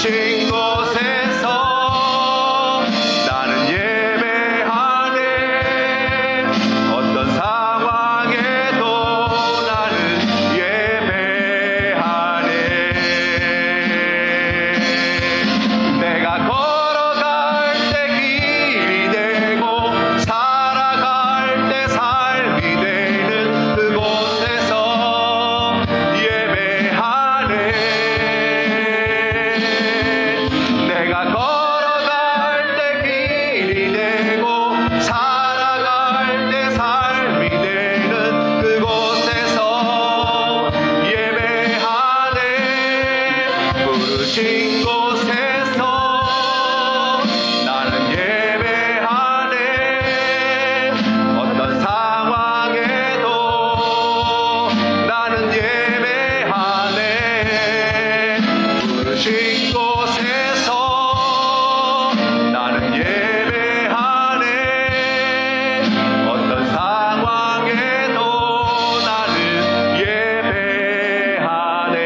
부르신 곳에서 나는 예배하네. 어떤 상황에도 나는 예배하네. 내가 걸어갈 때 길이 되고 살아갈 때 삶이 되는 그곳에서 예배하네. 내가 걸어갈 때 길이 되고 살아갈 때 삶이 되는 그곳에서 예배하네. 부르신 곳에서 나는 예배하네. 어떤 상황에도 나는 예배하네. 부르신 곳에서 나는 예배하네. 어떤 상황에도 나는 예배하네.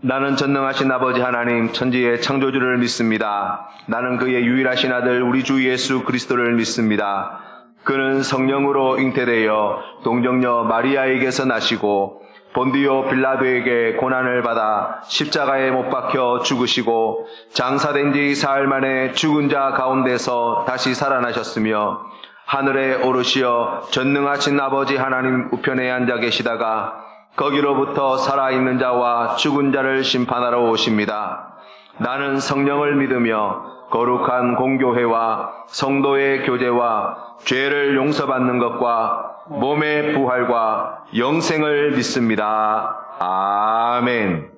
나는 전능하신 아버지 하나님 천지의 창조주를 믿습니다. 나는 그의 유일하신 아들 우리 주 예수 그리스도를 믿습니다. 그는 성령으로 잉태되어 동정녀 마리아에게서 나시고 본디오 빌라도에게 고난을 받아 십자가에 못 박혀 죽으시고 장사된 지 사흘 만에 죽은 자 가운데서 다시 살아나셨으며 하늘에 오르시어 전능하신 아버지 하나님 우편에 앉아 계시다가 거기로부터 살아있는 자와 죽은 자를 심판하러 오십니다. 나는 성령을 믿으며 거룩한 공교회와 성도의 교제와 죄를 용서받는 것과 몸의 부활과 영생을 믿습니다. 아멘.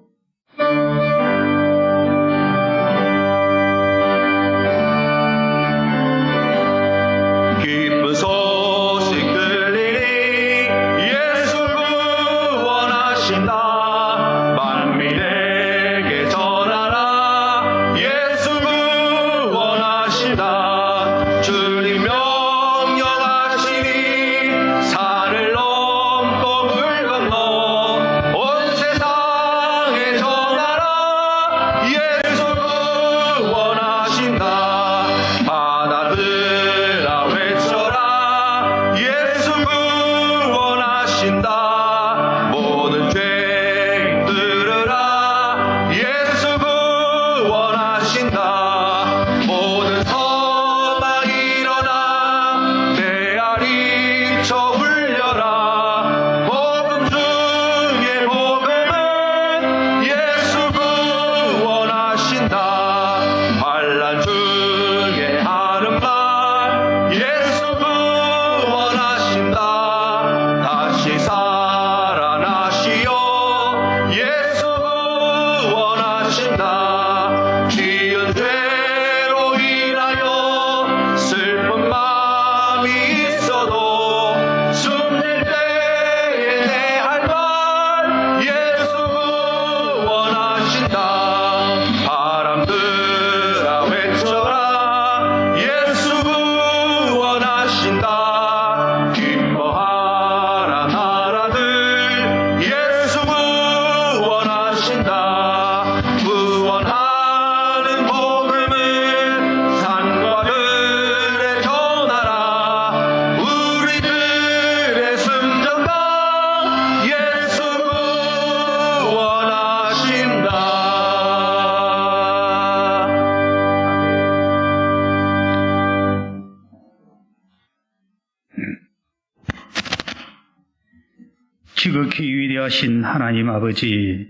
기쁜 소식 들리니 예수 구원하신다. 만민에게 전하라. 예수 구원하신다. 주님 명령하시니 산을 넘고 물 건너 온 세상에 전하라. 예수 구원하신다. 바다들아 외쳐라. 예수 구원하신다. 모든 죄인 들으라. 예수 구원하신다. 모든 선악 일어나 메아리쳐 울려라. 복음 중에 복음은 예수 구원하신다. 환난 중에 하는 말 예수 구원하신다. 다시 살아나시어 예수 구원하신다. 지은 죄로 인하여 슬픈 마음이 있어도 숨질 때에 내 할 말 예수 구원하신다. 바람들아 외쳐라. 예수 구원하신다. 기뻐하라 나라들 예수 구원하신다. 구원하는 복음을 산과 들에 전하라. 우리들의 순정다. 예수 구원하신다. 지극히 위대하신 하나님 아버지,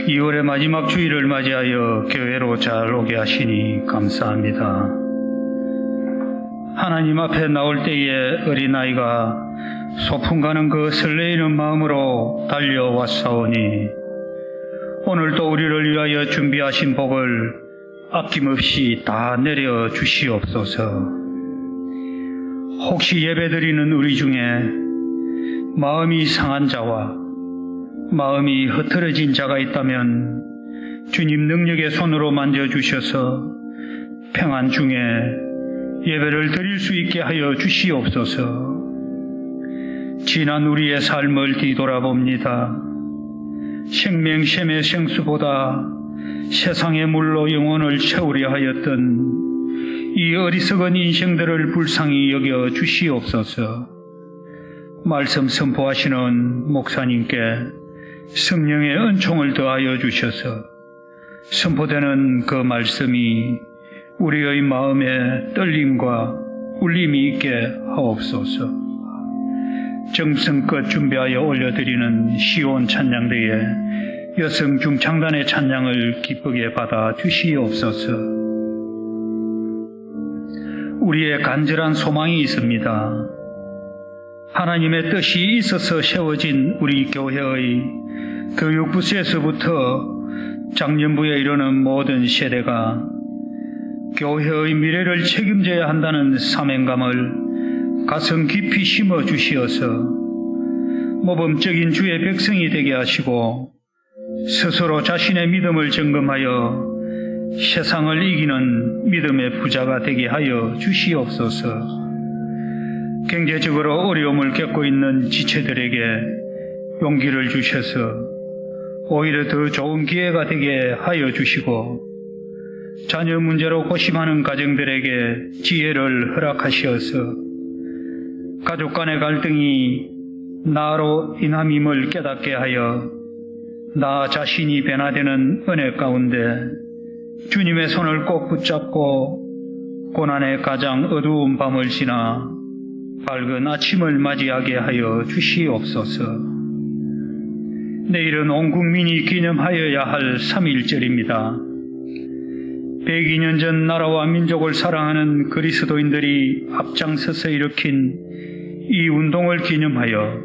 2월의 마지막 주일을 맞이하여 교회로 잘 오게 하시니 감사합니다. 하나님 앞에 나올 때에 어린아이가 소풍 가는 그 설레이는 마음으로 달려왔사오니 오늘도 우리를 위하여 준비하신 복을 아낌없이 다 내려 주시옵소서. 혹시 예배드리는 우리 중에 마음이 상한 자와 마음이 흐트러진 자가 있다면 주님 능력의 손으로 만져주셔서 평안 중에 예배를 드릴 수 있게 하여 주시옵소서. 지난 우리의 삶을 뒤돌아봅니다. 생명샘의 생수보다 세상의 물로 영혼을 채우려 하였던 이 어리석은 인생들을 불쌍히 여겨 주시옵소서. 말씀 선포하시는 목사님께 성령의 은총을 더하여 주셔서 선포되는 그 말씀이 우리의 마음에 떨림과 울림이 있게 하옵소서. 정성껏 준비하여 올려드리는 시온 찬양대에 여성 중창단의 찬양을 기쁘게 받아 주시옵소서. 우리의 간절한 소망이 있습니다. 하나님의 뜻이 있어서 세워진 우리 교회의 교육부에서부터 장년부에 이르는 모든 세대가 교회의 미래를 책임져야 한다는 사명감을 가슴 깊이 심어 주시어서 모범적인 주의 백성이 되게 하시고 스스로 자신의 믿음을 점검하여 세상을 이기는 믿음의 부자가 되게 하여 주시옵소서. 경제적으로 어려움을 겪고 있는 지체들에게 용기를 주셔서 오히려 더 좋은 기회가 되게 하여 주시고 자녀 문제로 고심하는 가정들에게 지혜를 허락하시어서 가족 간의 갈등이 나로 인함임을 깨닫게 하여 나 자신이 변화되는 은혜 가운데 주님의 손을 꼭 붙잡고 고난의 가장 어두운 밤을 지나 밝은 아침을 맞이하게 하여 주시옵소서. 내일은 온 국민이 기념하여야 할 3.1절입니다. 102년 전 나라와 민족을 사랑하는 그리스도인들이 앞장서서 일으킨 이 운동을 기념하여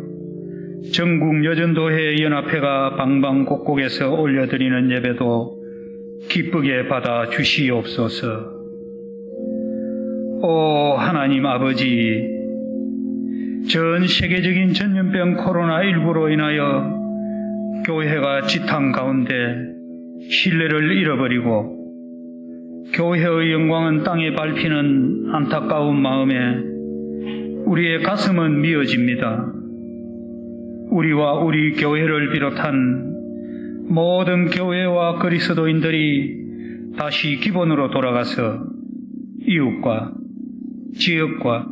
전국 여전도회 연합회가 방방곡곡에서 올려드리는 예배도 기쁘게 받아 주시옵소서. 오 하나님 아버지, 전 세계적인 전염병 코로나19로 인하여 교회가 지탕 가운데 신뢰를 잃어버리고 교회의 영광은 땅에 밟히는 안타까운 마음에 우리의 가슴은 미어집니다. 우리와 우리 교회를 비롯한 모든 교회와 그리스도인들이 다시 기본으로 돌아가서 이웃과 지역과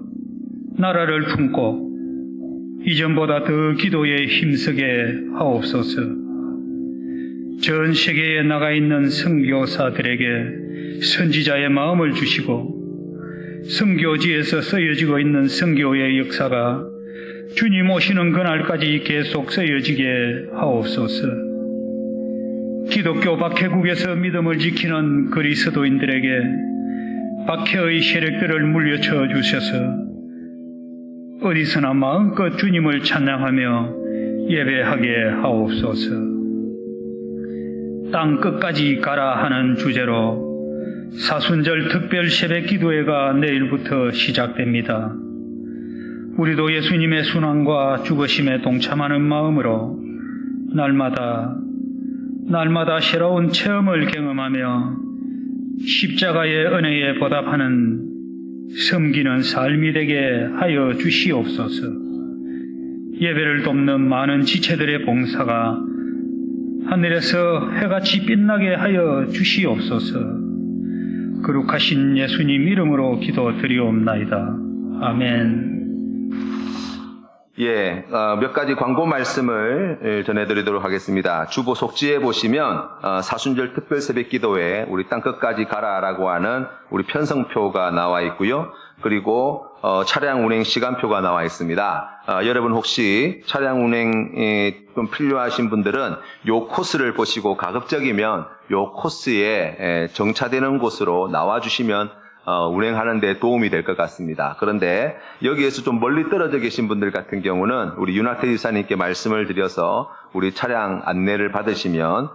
나라를 품고 이전보다 더 기도에 힘쓰게 하옵소서. 전 세계에 나가 있는 선교사들에게 선지자의 마음을 주시고 선교지에서 쓰여지고 있는 선교의 역사가 주님 오시는 그날까지 계속 쓰여지게 하옵소서. 기독교 박해국에서 믿음을 지키는 그리스도인들에게 박해의 세력들을 물려쳐 주셔서 어디서나 마음껏 주님을 찬양하며 예배하게 하옵소서. 땅 끝까지 가라 하는 주제로 사순절 특별 새벽 기도회가 내일부터 시작됩니다. 우리도 예수님의 순환과 죽으심에 동참하는 마음으로 날마다 새로운 체험을 경험하며 십자가의 은혜에 보답하는 섬기는 삶이 되게 하여 주시옵소서. 예배를 돕는 많은 지체들의 봉사가 하늘에서 해같이 빛나게 하여 주시옵소서. 거룩하신 예수님 이름으로 기도드리옵나이다. 아멘. 몇 가지 광고 말씀을 전해드리도록 하겠습니다. 주보 속지에 보시면 사순절 특별 새벽 기도회 우리 땅끝까지 가라라고 하는 우리 편성표가 나와 있고요. 그리고 차량 운행 시간표가 나와 있습니다. 여러분 혹시 차량 운행이 좀 필요하신 분들은 요 코스를 보시고 가급적이면 요 코스에 정차되는 곳으로 나와주시면 운행하는 데 도움이 될 것 같습니다. 그런데 여기에서 좀 멀리 떨어져 계신 분들 같은 경우는 우리 윤학태 집사님께 말씀을 드려서 우리 차량 안내를 받으시면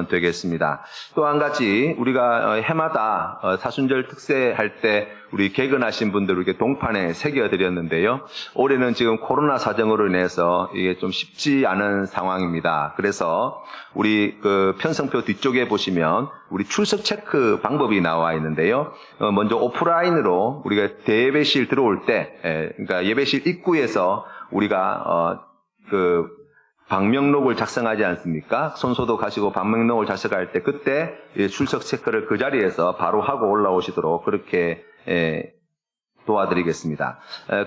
되겠습니다. 또 한 가지 우리가 해마다 사순절 특세할 때 우리 개근하신 분들 이렇게 동판에 새겨드렸는데요. 올해는 지금 코로나 사정으로 인해서 이게 좀 쉽지 않은 상황입니다. 그래서 우리 그 편성표 뒤쪽에 보시면 우리 출석 체크 방법이 나와 있는데요. 먼저 오프라인으로 우리가 대예배실 들어올 때, 그러니까 예배실 입구에서 우리가 방명록을 작성하지 않습니까? 손소독하시고 방명록을 작성할 때 그때 출석 체크를 그 자리에서 바로 하고 올라오시도록 그렇게 도와드리겠습니다.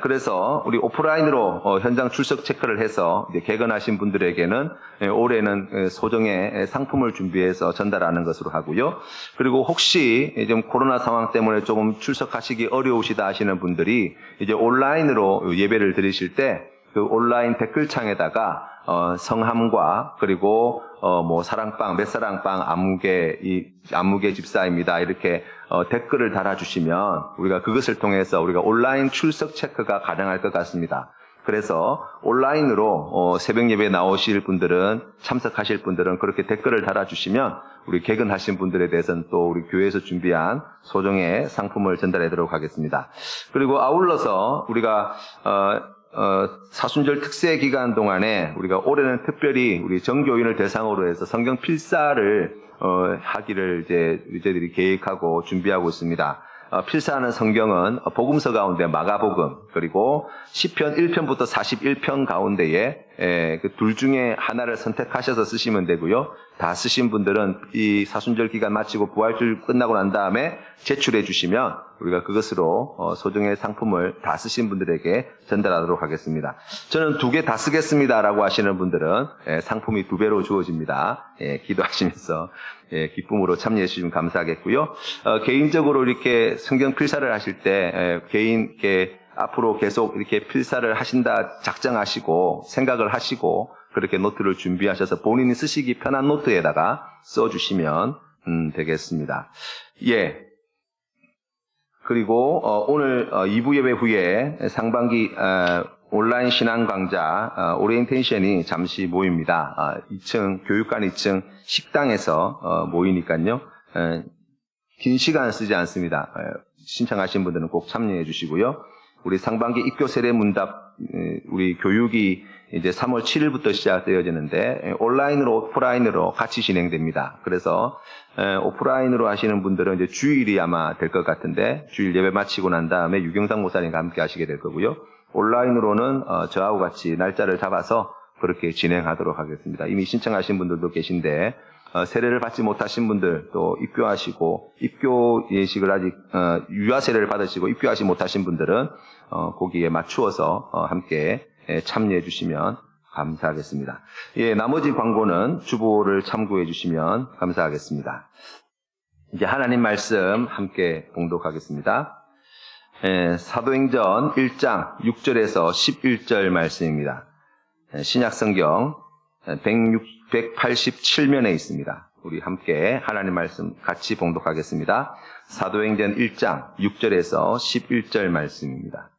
그래서 우리 오프라인으로 현장 출석 체크를 해서 이제 개근하신 분들에게는 올해는 소정의 상품을 준비해서 전달하는 것으로 하고요. 그리고 혹시 좀 코로나 상황 때문에 조금 출석하시기 어려우시다 하시는 분들이 이제 온라인으로 예배를 드리실 때 그 온라인 댓글창에다가 성함과 그리고 뭐 사랑방, met사랑방 안무개 집사입니다. 이렇게 댓글을 달아주시면 우리가 그것을 통해서 우리가 온라인 출석 체크가 가능할 것 같습니다. 그래서 온라인으로 새벽 예배에 나오실 분들은, 참석하실 분들은 그렇게 댓글을 달아주시면 우리 개근하신 분들에 대해서는 또 우리 교회에서 준비한 소정의 상품을 전달하도록 하겠습니다. 그리고 아울러서 우리가 사순절 특세 기간 동안에 우리가 올해는 특별히 우리 정교인을 대상으로 해서 성경 필사를 하기를 저희들이 계획하고 준비하고 있습니다. 필사하는 성경은 복음서 가운데 마가복음 그리고 시편 1편부터 41편 가운데에 그 둘 중에 하나를 선택하셔서 쓰시면 되고요. 다 쓰신 분들은 이 사순절 기간 마치고 부활주일 끝나고 난 다음에 제출해 주시면 우리가 그것으로 소정의 상품을 다 쓰신 분들에게 전달하도록 하겠습니다. 저는 2개 다 쓰겠습니다라고 하시는 분들은 상품이 2배로 주어집니다. 기도하시면서 기쁨으로 참여해 주시면 감사하겠고요. 개인적으로 이렇게 성경 필사를 하실 때 앞으로 계속 이렇게 필사를 하신다 작정하시고 생각을 하시고 그렇게 노트를 준비하셔서 본인이 쓰시기 편한 노트에다가 써주시면 되겠습니다. 그리고 오늘 2부 예배 후에 상반기 온라인 신앙 강좌 오리엔테이션이 잠시 모입니다. 2층 교육관 2층 식당에서 모이니까요. 긴 시간 쓰지 않습니다. 신청하신 분들은 꼭 참여해 주시고요. 우리 상반기 입교 세례 문답 우리 교육이 이제 3월 7일부터 시작되어지는데 온라인으로 오프라인으로 같이 진행됩니다. 그래서 오프라인으로 하시는 분들은 이제 주일이 아마 될 것 같은데 주일 예배 마치고 난 다음에 유경상 목사님과 함께 하시게 될 거고요. 온라인으로는 저하고 같이 날짜를 잡아서 그렇게 진행하도록 하겠습니다. 이미 신청하신 분들도 계신데 세례를 받지 못하신 분들 또 입교하시고 입교 예식을 아직 유아 세례를 받으시고 입교하지 못하신 분들은 거기에 맞추어서 함께 참여해 주시면 감사하겠습니다. 나머지 광고는 주보를 참고해 주시면 감사하겠습니다. 이제 하나님 말씀 함께 봉독하겠습니다. 사도행전 1장 6절에서 11절 말씀입니다. 신약성경 187면에 있습니다. 우리 함께 하나님 말씀 같이 봉독하겠습니다. 사도행전 1장 6절에서 11절 말씀입니다.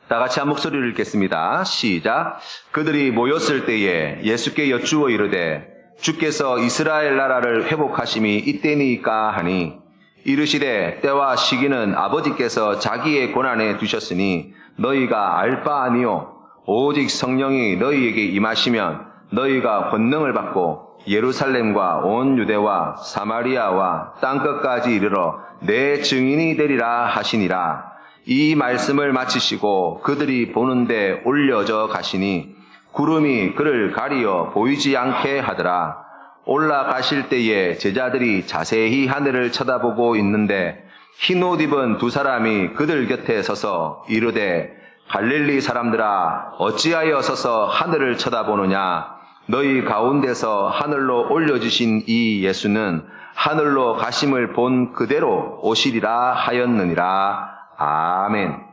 다 같이 한 목소리를 읽겠습니다. 시작. 그들이 모였을 때에 예수께 여쭈어 이르되 주께서 이스라엘 나라를 회복하심이 이때니까 하니 이르시되 때와 시기는 아버지께서 자기의 권한에 두셨으니 너희가 알 바 아니요 오직 성령이 너희에게 임하시면 너희가 권능을 받고 예루살렘과 온 유대와 사마리아와 땅끝까지 이르러 내 증인이 되리라 하시니라. 이 말씀을 마치시고 그들이 보는데 올려져 가시니 구름이 그를 가리어 보이지 않게 하더라. 올라가실 때에 제자들이 자세히 하늘을 쳐다보고 있는데 흰 옷 입은 2사람이 그들 곁에 서서 이르되 갈릴리 사람들아 어찌하여 서서 하늘을 쳐다보느냐. 너희 가운데서 하늘로 올려주신 이 예수는 하늘로 가심을 본 그대로 오시리라 하였느니라. 아멘.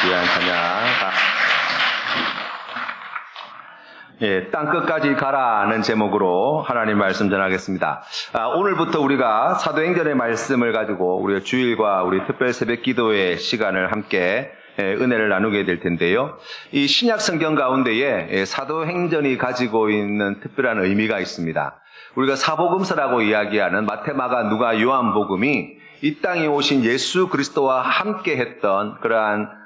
귀한 찬양. 땅 끝까지 가라는 제목으로 하나님 말씀 전하겠습니다. 오늘부터 우리가 사도행전의 말씀을 가지고 우리가 주일과 우리 특별 새벽 기도의 시간을 함께 은혜를 나누게 될 텐데요. 이 신약 성경 가운데에 사도행전이 가지고 있는 특별한 의미가 있습니다. 우리가 사복음서라고 이야기하는 마태, 마가, 누가, 요한복음이 이 땅에 오신 예수 그리스도와 함께 했던 그러한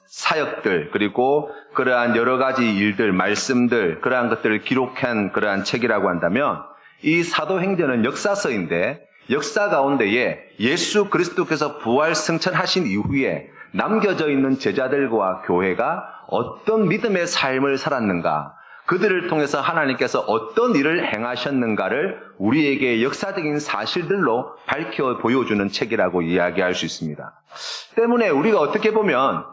사역들, 그리고 그러한 여러 가지 일들, 말씀들, 그러한 것들을 기록한 그러한 책이라고 한다면, 이 사도행전은 역사서인데, 역사 가운데에 예수 그리스도께서 부활 승천하신 이후에 남겨져 있는 제자들과 교회가 어떤 믿음의 삶을 살았는가, 그들을 통해서 하나님께서 어떤 일을 행하셨는가를 우리에게 역사적인 사실들로 밝혀 보여주는 책이라고 이야기할 수 있습니다. 때문에 우리가 어떻게 보면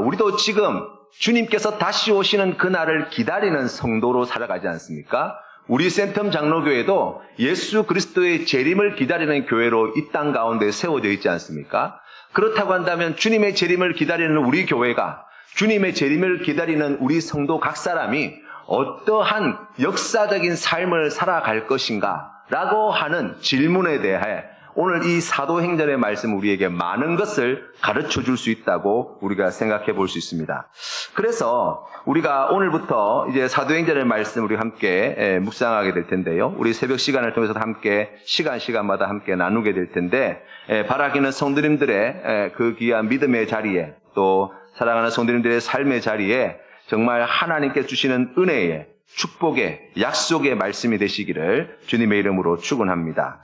우리도 지금 주님께서 다시 오시는 그날을 기다리는 성도로 살아가지 않습니까? 우리 센텀 장로교회도 예수 그리스도의 재림을 기다리는 교회로 이 땅 가운데 세워져 있지 않습니까? 그렇다고 한다면 주님의 재림을 기다리는 우리 교회가, 주님의 재림을 기다리는 우리 성도 각 사람이 어떠한 역사적인 삶을 살아갈 것인가 라고 하는 질문에 대해 오늘 이 사도행전의 말씀 우리에게 많은 것을 가르쳐 줄 수 있다고 우리가 생각해 볼 수 있습니다. 그래서 우리가 오늘부터 이제 사도행전의 말씀 우리 함께 묵상하게 될 텐데요. 우리 새벽 시간을 통해서 함께 시간마다 함께 나누게 될 텐데, 바라기는 성도님들의 그 귀한 믿음의 자리에, 또 사랑하는 성도님들의 삶의 자리에 정말 하나님께 주시는 은혜의, 축복의, 약속의 말씀이 되시기를 주님의 이름으로 축원합니다.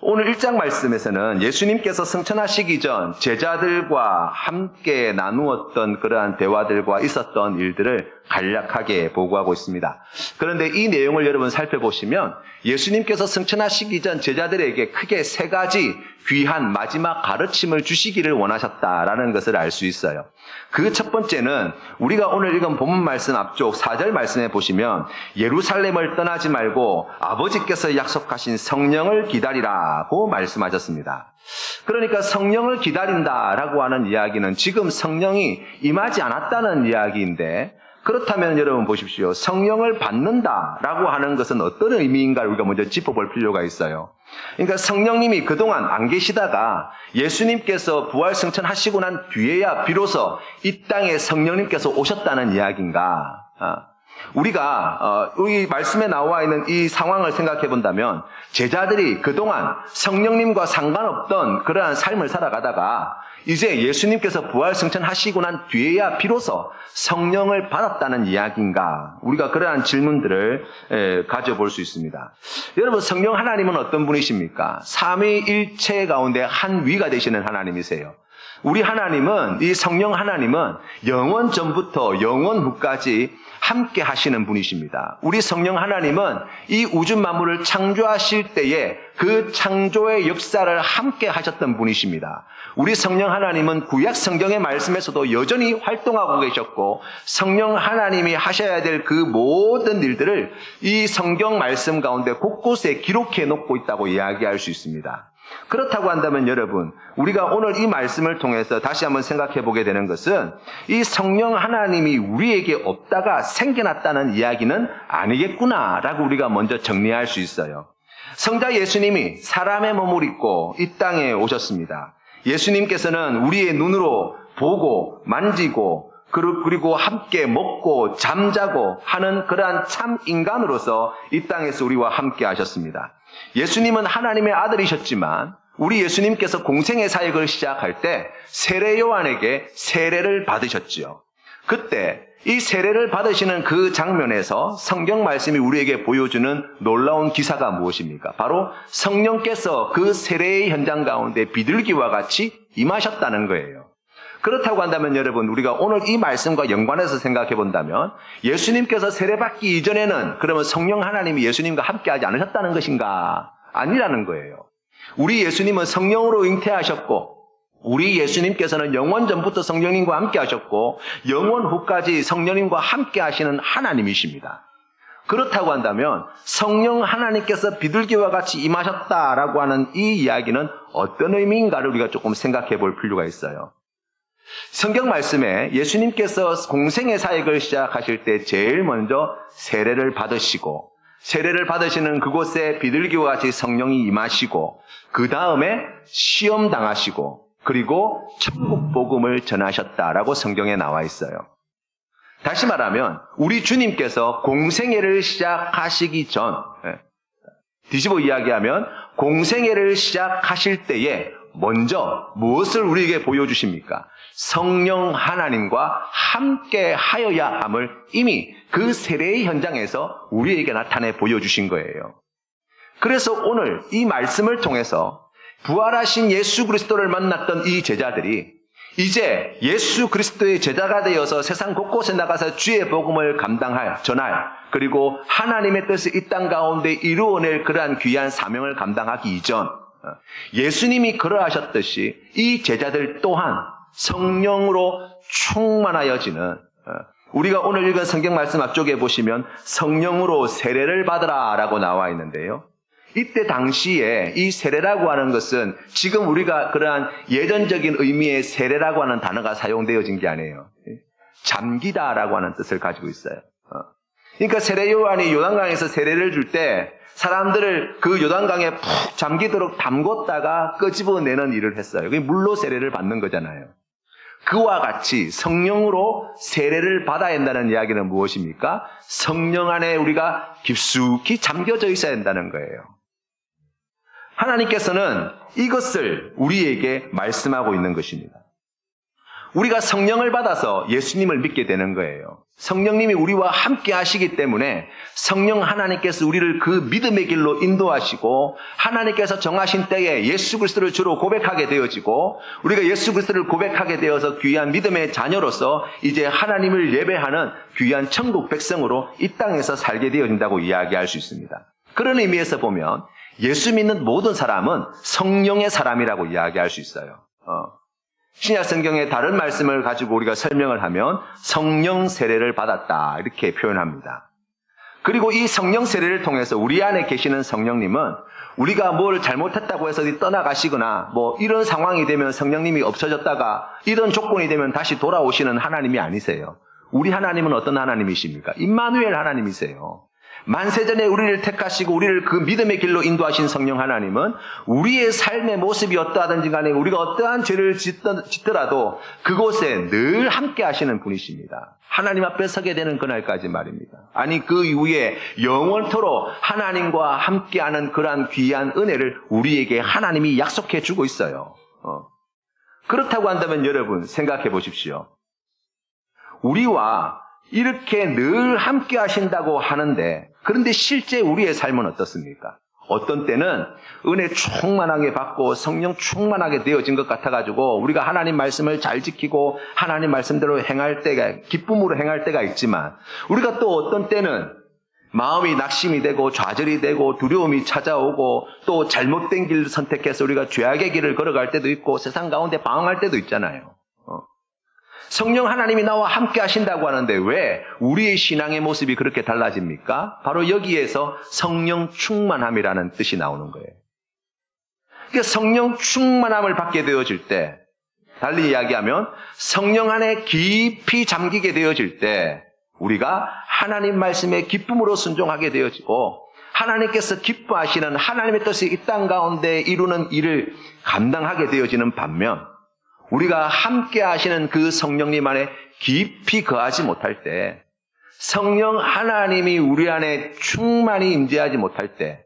오늘 1장 말씀에서는 예수님께서 승천하시기 전 제자들과 함께 나누었던 그러한 대화들과 있었던 일들을 간략하게 보고하고 있습니다. 그런데 이 내용을 여러분 살펴보시면 예수님께서 승천하시기 전 제자들에게 크게 세 가지 귀한 마지막 가르침을 주시기를 원하셨다라는 것을 알 수 있어요. 그 첫 번째는 우리가 오늘 읽은 본문 말씀 앞쪽 4절 말씀에 보시면 예루살렘을 떠나지 말고 아버지께서 약속하신 성령을 기다리라고 말씀하셨습니다. 그러니까 성령을 기다린다라고 하는 이야기는 지금 성령이 임하지 않았다는 이야기인데, 그렇다면 여러분 보십시오. 성령을 받는다라고 하는 것은 어떤 의미인가를 우리가 먼저 짚어볼 필요가 있어요. 그러니까 성령님이 그동안 안 계시다가 예수님께서 부활 승천하시고 난 뒤에야 비로소 이 땅에 성령님께서 오셨다는 이야기인가? 우리가 이 말씀에 나와 있는 이 상황을 생각해 본다면 제자들이 그동안 성령님과 상관없던 그러한 삶을 살아가다가 이제 예수님께서 부활 승천하시고 난 뒤에야 비로소 성령을 받았다는 이야기인가? 우리가 그러한 질문들을 가져볼 수 있습니다. 여러분, 성령 하나님은 어떤 분이십니까? 삼위일체 가운데 한 위가 되시는 하나님이세요. 우리 하나님은, 이 성령 하나님은 영원 전부터 영원 후까지 함께 하시는 분이십니다. 우리 성령 하나님은 이 우주 만물을 창조하실 때에 그 창조의 역사를 함께 하셨던 분이십니다. 우리 성령 하나님은 구약 성경의 말씀에서도 여전히 활동하고 계셨고, 성령 하나님이 하셔야 될 그 모든 일들을 이 성경 말씀 가운데 곳곳에 기록해 놓고 있다고 이야기할 수 있습니다. 그렇다고 한다면 여러분, 우리가 오늘 이 말씀을 통해서 다시 한번 생각해 보게 되는 것은 이 성령 하나님이 우리에게 없다가 생겨났다는 이야기는 아니겠구나라고 우리가 먼저 정리할 수 있어요. 성자 예수님이 사람의 몸을 입고 이 땅에 오셨습니다. 예수님께서는 우리의 눈으로 보고 만지고 그리고 함께 먹고 잠자고 하는 그러한 참 인간으로서 이 땅에서 우리와 함께 하셨습니다. 예수님은 하나님의 아들이셨지만 우리 예수님께서 공생의 사역을 시작할 때 세례 요한에게 세례를 받으셨지요. 그때 이 세례를 받으시는 그 장면에서 성경 말씀이 우리에게 보여주는 놀라운 기사가 무엇입니까? 바로 성령께서 그 세례의 현장 가운데 비둘기와 같이 임하셨다는 거예요. 그렇다고 한다면 여러분, 우리가 오늘 이 말씀과 연관해서 생각해 본다면 예수님께서 세례받기 이전에는 그러면 성령 하나님이 예수님과 함께하지 않으셨다는 것인가? 아니라는 거예요. 우리 예수님은 성령으로 잉태하셨고 우리 예수님께서는 영원 전부터 성령님과 함께 하셨고 영원 후까지 성령님과 함께 하시는 하나님이십니다. 그렇다고 한다면 성령 하나님께서 비둘기와 같이 임하셨다라고 하는 이 이야기는 어떤 의미인가를 우리가 조금 생각해 볼 필요가 있어요. 성경 말씀에 예수님께서 공생의 사역을 시작하실 때 제일 먼저 세례를 받으시고 세례를 받으시는 그곳에 비둘기와 같이 성령이 임하시고 그 다음에 시험 당하시고 그리고 천국 복음을 전하셨다라고 성경에 나와 있어요. 다시 말하면 우리 주님께서 공생애를 시작하시기 전, 뒤집어 이야기하면 공생애를 시작하실 때에 먼저 무엇을 우리에게 보여주십니까? 성령 하나님과 함께 하여야 함을 이미 그 세례의 현장에서 우리에게 나타내 보여주신 거예요. 그래서 오늘 이 말씀을 통해서 부활하신 예수 그리스도를 만났던 이 제자들이 이제 예수 그리스도의 제자가 되어서 세상 곳곳에 나가서 주의 복음을 전할, 그리고 하나님의 뜻을 이 땅 가운데 이루어낼 그러한 귀한 사명을 감당하기 이전 예수님이 그러하셨듯이 이 제자들 또한 성령으로 충만하여지는, 우리가 오늘 읽은 성경 말씀 앞쪽에 보시면 성령으로 세례를 받으라 라고 나와 있는데요. 이때 당시에 이 세례라고 하는 것은 지금 우리가 그러한 예전적인 의미의 세례라고 하는 단어가 사용되어진 게 아니에요. 잠기다라고 하는 뜻을 가지고 있어요. 그러니까 세례 요한이 요단강에서 세례를 줄 때 사람들을 그 요단강에 푹 잠기도록 담궜다가 끄집어내는 일을 했어요. 그게 물로 세례를 받는 거잖아요. 그와 같이 성령으로 세례를 받아야 한다는 이야기는 무엇입니까? 성령 안에 우리가 깊숙이 잠겨져 있어야 한다는 거예요. 하나님께서는 이것을 우리에게 말씀하고 있는 것입니다. 우리가 성령을 받아서 예수님을 믿게 되는 거예요. 성령님이 우리와 함께 하시기 때문에 성령 하나님께서 우리를 그 믿음의 길로 인도하시고 하나님께서 정하신 때에 예수 그리스도를 주로 고백하게 되어지고 우리가 예수 그리스도를 고백하게 되어서 귀한 믿음의 자녀로서 이제 하나님을 예배하는 귀한 천국 백성으로 이 땅에서 살게 되어진다고 이야기할 수 있습니다. 그런 의미에서 보면 예수 믿는 모든 사람은 성령의 사람이라고 이야기할 수 있어요. 신약 성경의 다른 말씀을 가지고 우리가 설명을 하면 성령 세례를 받았다 이렇게 표현합니다. 그리고 이 성령 세례를 통해서 우리 안에 계시는 성령님은 우리가 뭘 잘못했다고 해서 떠나가시거나 뭐 이런 상황이 되면 성령님이 없어졌다가 이런 조건이 되면 다시 돌아오시는 하나님이 아니세요. 우리 하나님은 어떤 하나님이십니까? 임마누엘 하나님이세요. 만세전에 우리를 택하시고 우리를 그 믿음의 길로 인도하신 성령 하나님은 우리의 삶의 모습이 어떠하든지 간에 우리가 어떠한 죄를 짓더라도 그곳에 늘 함께 하시는 분이십니다. 하나님 앞에 서게 되는 그날까지 말입니다. 아니 그 이후에 영원토록 하나님과 함께하는 그러한 귀한 은혜를 우리에게 하나님이 약속해 주고 있어요. 그렇다고 한다면 여러분 생각해 보십시오. 우리와 이렇게 늘 함께 하신다고 하는데 그런데 실제 우리의 삶은 어떻습니까? 어떤 때는 은혜 충만하게 받고 성령 충만하게 되어진 것 같아가지고 우리가 하나님 말씀을 잘 지키고 하나님 말씀대로 행할 때가 기쁨으로 행할 때가 있지만 우리가 또 어떤 때는 마음이 낙심이 되고 좌절이 되고 두려움이 찾아오고 또 잘못된 길을 선택해서 우리가 죄악의 길을 걸어갈 때도 있고 세상 가운데 방황할 때도 있잖아요. 성령 하나님이 나와 함께 하신다고 하는데 왜 우리의 신앙의 모습이 그렇게 달라집니까? 바로 여기에서 성령 충만함이라는 뜻이 나오는 거예요. 그러니까 성령 충만함을 받게 되어질 때, 달리 이야기하면 성령 안에 깊이 잠기게 되어질 때 우리가 하나님 말씀에 기쁨으로 순종하게 되어지고 하나님께서 기뻐하시는 하나님의 뜻이 이 땅 가운데 이루는 일을 감당하게 되어지는 반면 우리가 함께 하시는 그 성령님 안에 깊이 거하지 못할 때 성령 하나님이 우리 안에 충만히 임재하지 못할 때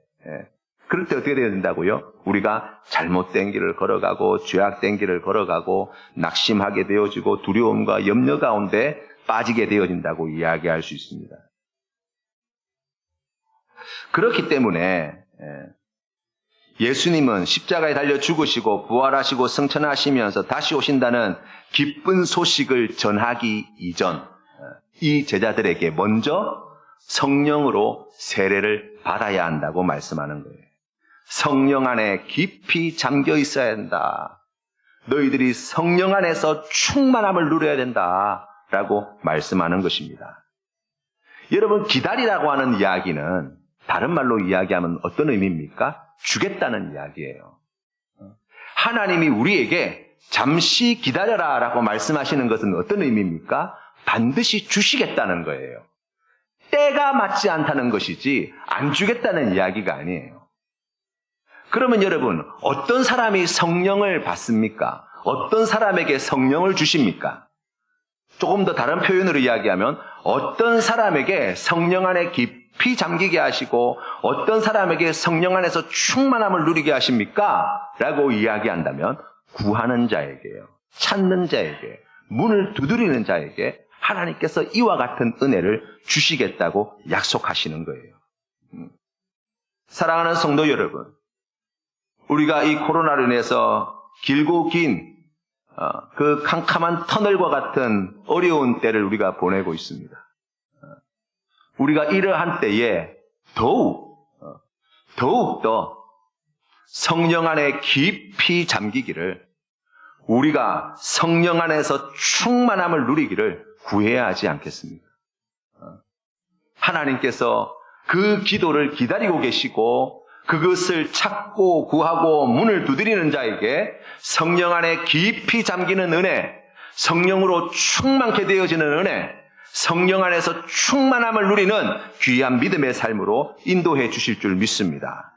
그럴 때 어떻게 되어야 된다고요? 우리가 잘못된 길을 걸어가고 죄악된 길을 걸어가고 낙심하게 되어지고 두려움과 염려 가운데 빠지게 되어진다고 이야기할 수 있습니다. 그렇기 때문에 예수님은 십자가에 달려 죽으시고 부활하시고 승천하시면서 다시 오신다는 기쁜 소식을 전하기 이전 이 제자들에게 먼저 성령으로 세례를 받아야 한다고 말씀하는 거예요. 성령 안에 깊이 잠겨 있어야 한다. 너희들이 성령 안에서 충만함을 누려야 된다라고 말씀하는 것입니다. 여러분 기다리라고 하는 이야기는 다른 말로 이야기하면 어떤 의미입니까? 주겠다는 이야기예요. 하나님이 우리에게 잠시 기다려라 라고 말씀하시는 것은 어떤 의미입니까? 반드시 주시겠다는 거예요. 때가 맞지 않다는 것이지 안 주겠다는 이야기가 아니에요. 그러면 여러분, 어떤 사람이 성령을 받습니까? 어떤 사람에게 성령을 주십니까? 조금 더 다른 표현으로 이야기하면 어떤 사람에게 성령 안에 깊이 잠기게 하시고 어떤 사람에게 성령 안에서 충만함을 누리게 하십니까? 라고 이야기한다면 구하는 자에게요. 찾는 자에게, 문을 두드리는 자에게 하나님께서 이와 같은 은혜를 주시겠다고 약속하시는 거예요. 사랑하는 성도 여러분, 우리가 이 코로나로 인해서 길고 긴 그 캄캄한 터널과 같은 어려운 때를 우리가 보내고 있습니다. 우리가 이러한 때에 더욱더 성령 안에 깊이 잠기기를, 우리가 성령 안에서 충만함을 누리기를 구해야 하지 않겠습니까? 하나님께서 그 기도를 기다리고 계시고 그것을 찾고 구하고 문을 두드리는 자에게 성령 안에 깊이 잠기는 은혜, 성령으로 충만케 되어지는 은혜, 성령 안에서 충만함을 누리는 귀한 믿음의 삶으로 인도해 주실 줄 믿습니다.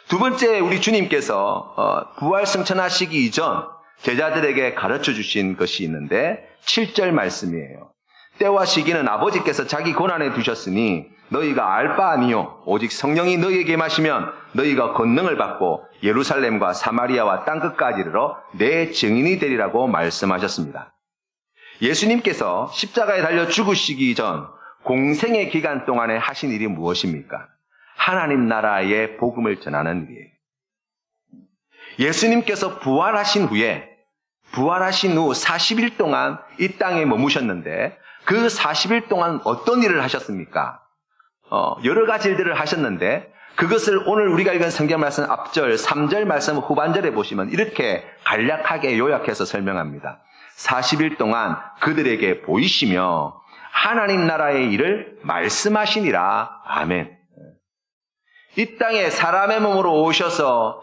두 번째, 우리 주님께서 부활 승천하시기 이전 제자들에게 가르쳐 주신 것이 있는데 7절 말씀이에요. 때와 시기는 아버지께서 자기 권한에 두셨으니 너희가 알 바 아니요 오직 성령이 너희에게 임하시면 너희가 권능을 받고 예루살렘과 사마리아와 땅끝까지 이르러 내 증인이 되리라고 말씀하셨습니다. 예수님께서 십자가에 달려 죽으시기 전 공생의 기간 동안에 하신 일이 무엇입니까? 하나님 나라의 복음을 전하는 일이에요. 예수님께서 부활하신 후 40일 동안 이 땅에 머무셨는데 그 40일 동안 어떤 일을 하셨습니까? 여러 가지 일들을 하셨는데 그것을 오늘 우리가 읽은 성경 말씀 앞절 3절 말씀 후반절에 보시면 이렇게 간략하게 요약해서 설명합니다. 40일 동안 그들에게 보이시며 하나님 나라의 일을 말씀하시니라. 아멘. 이 땅에 사람의 몸으로 오셔서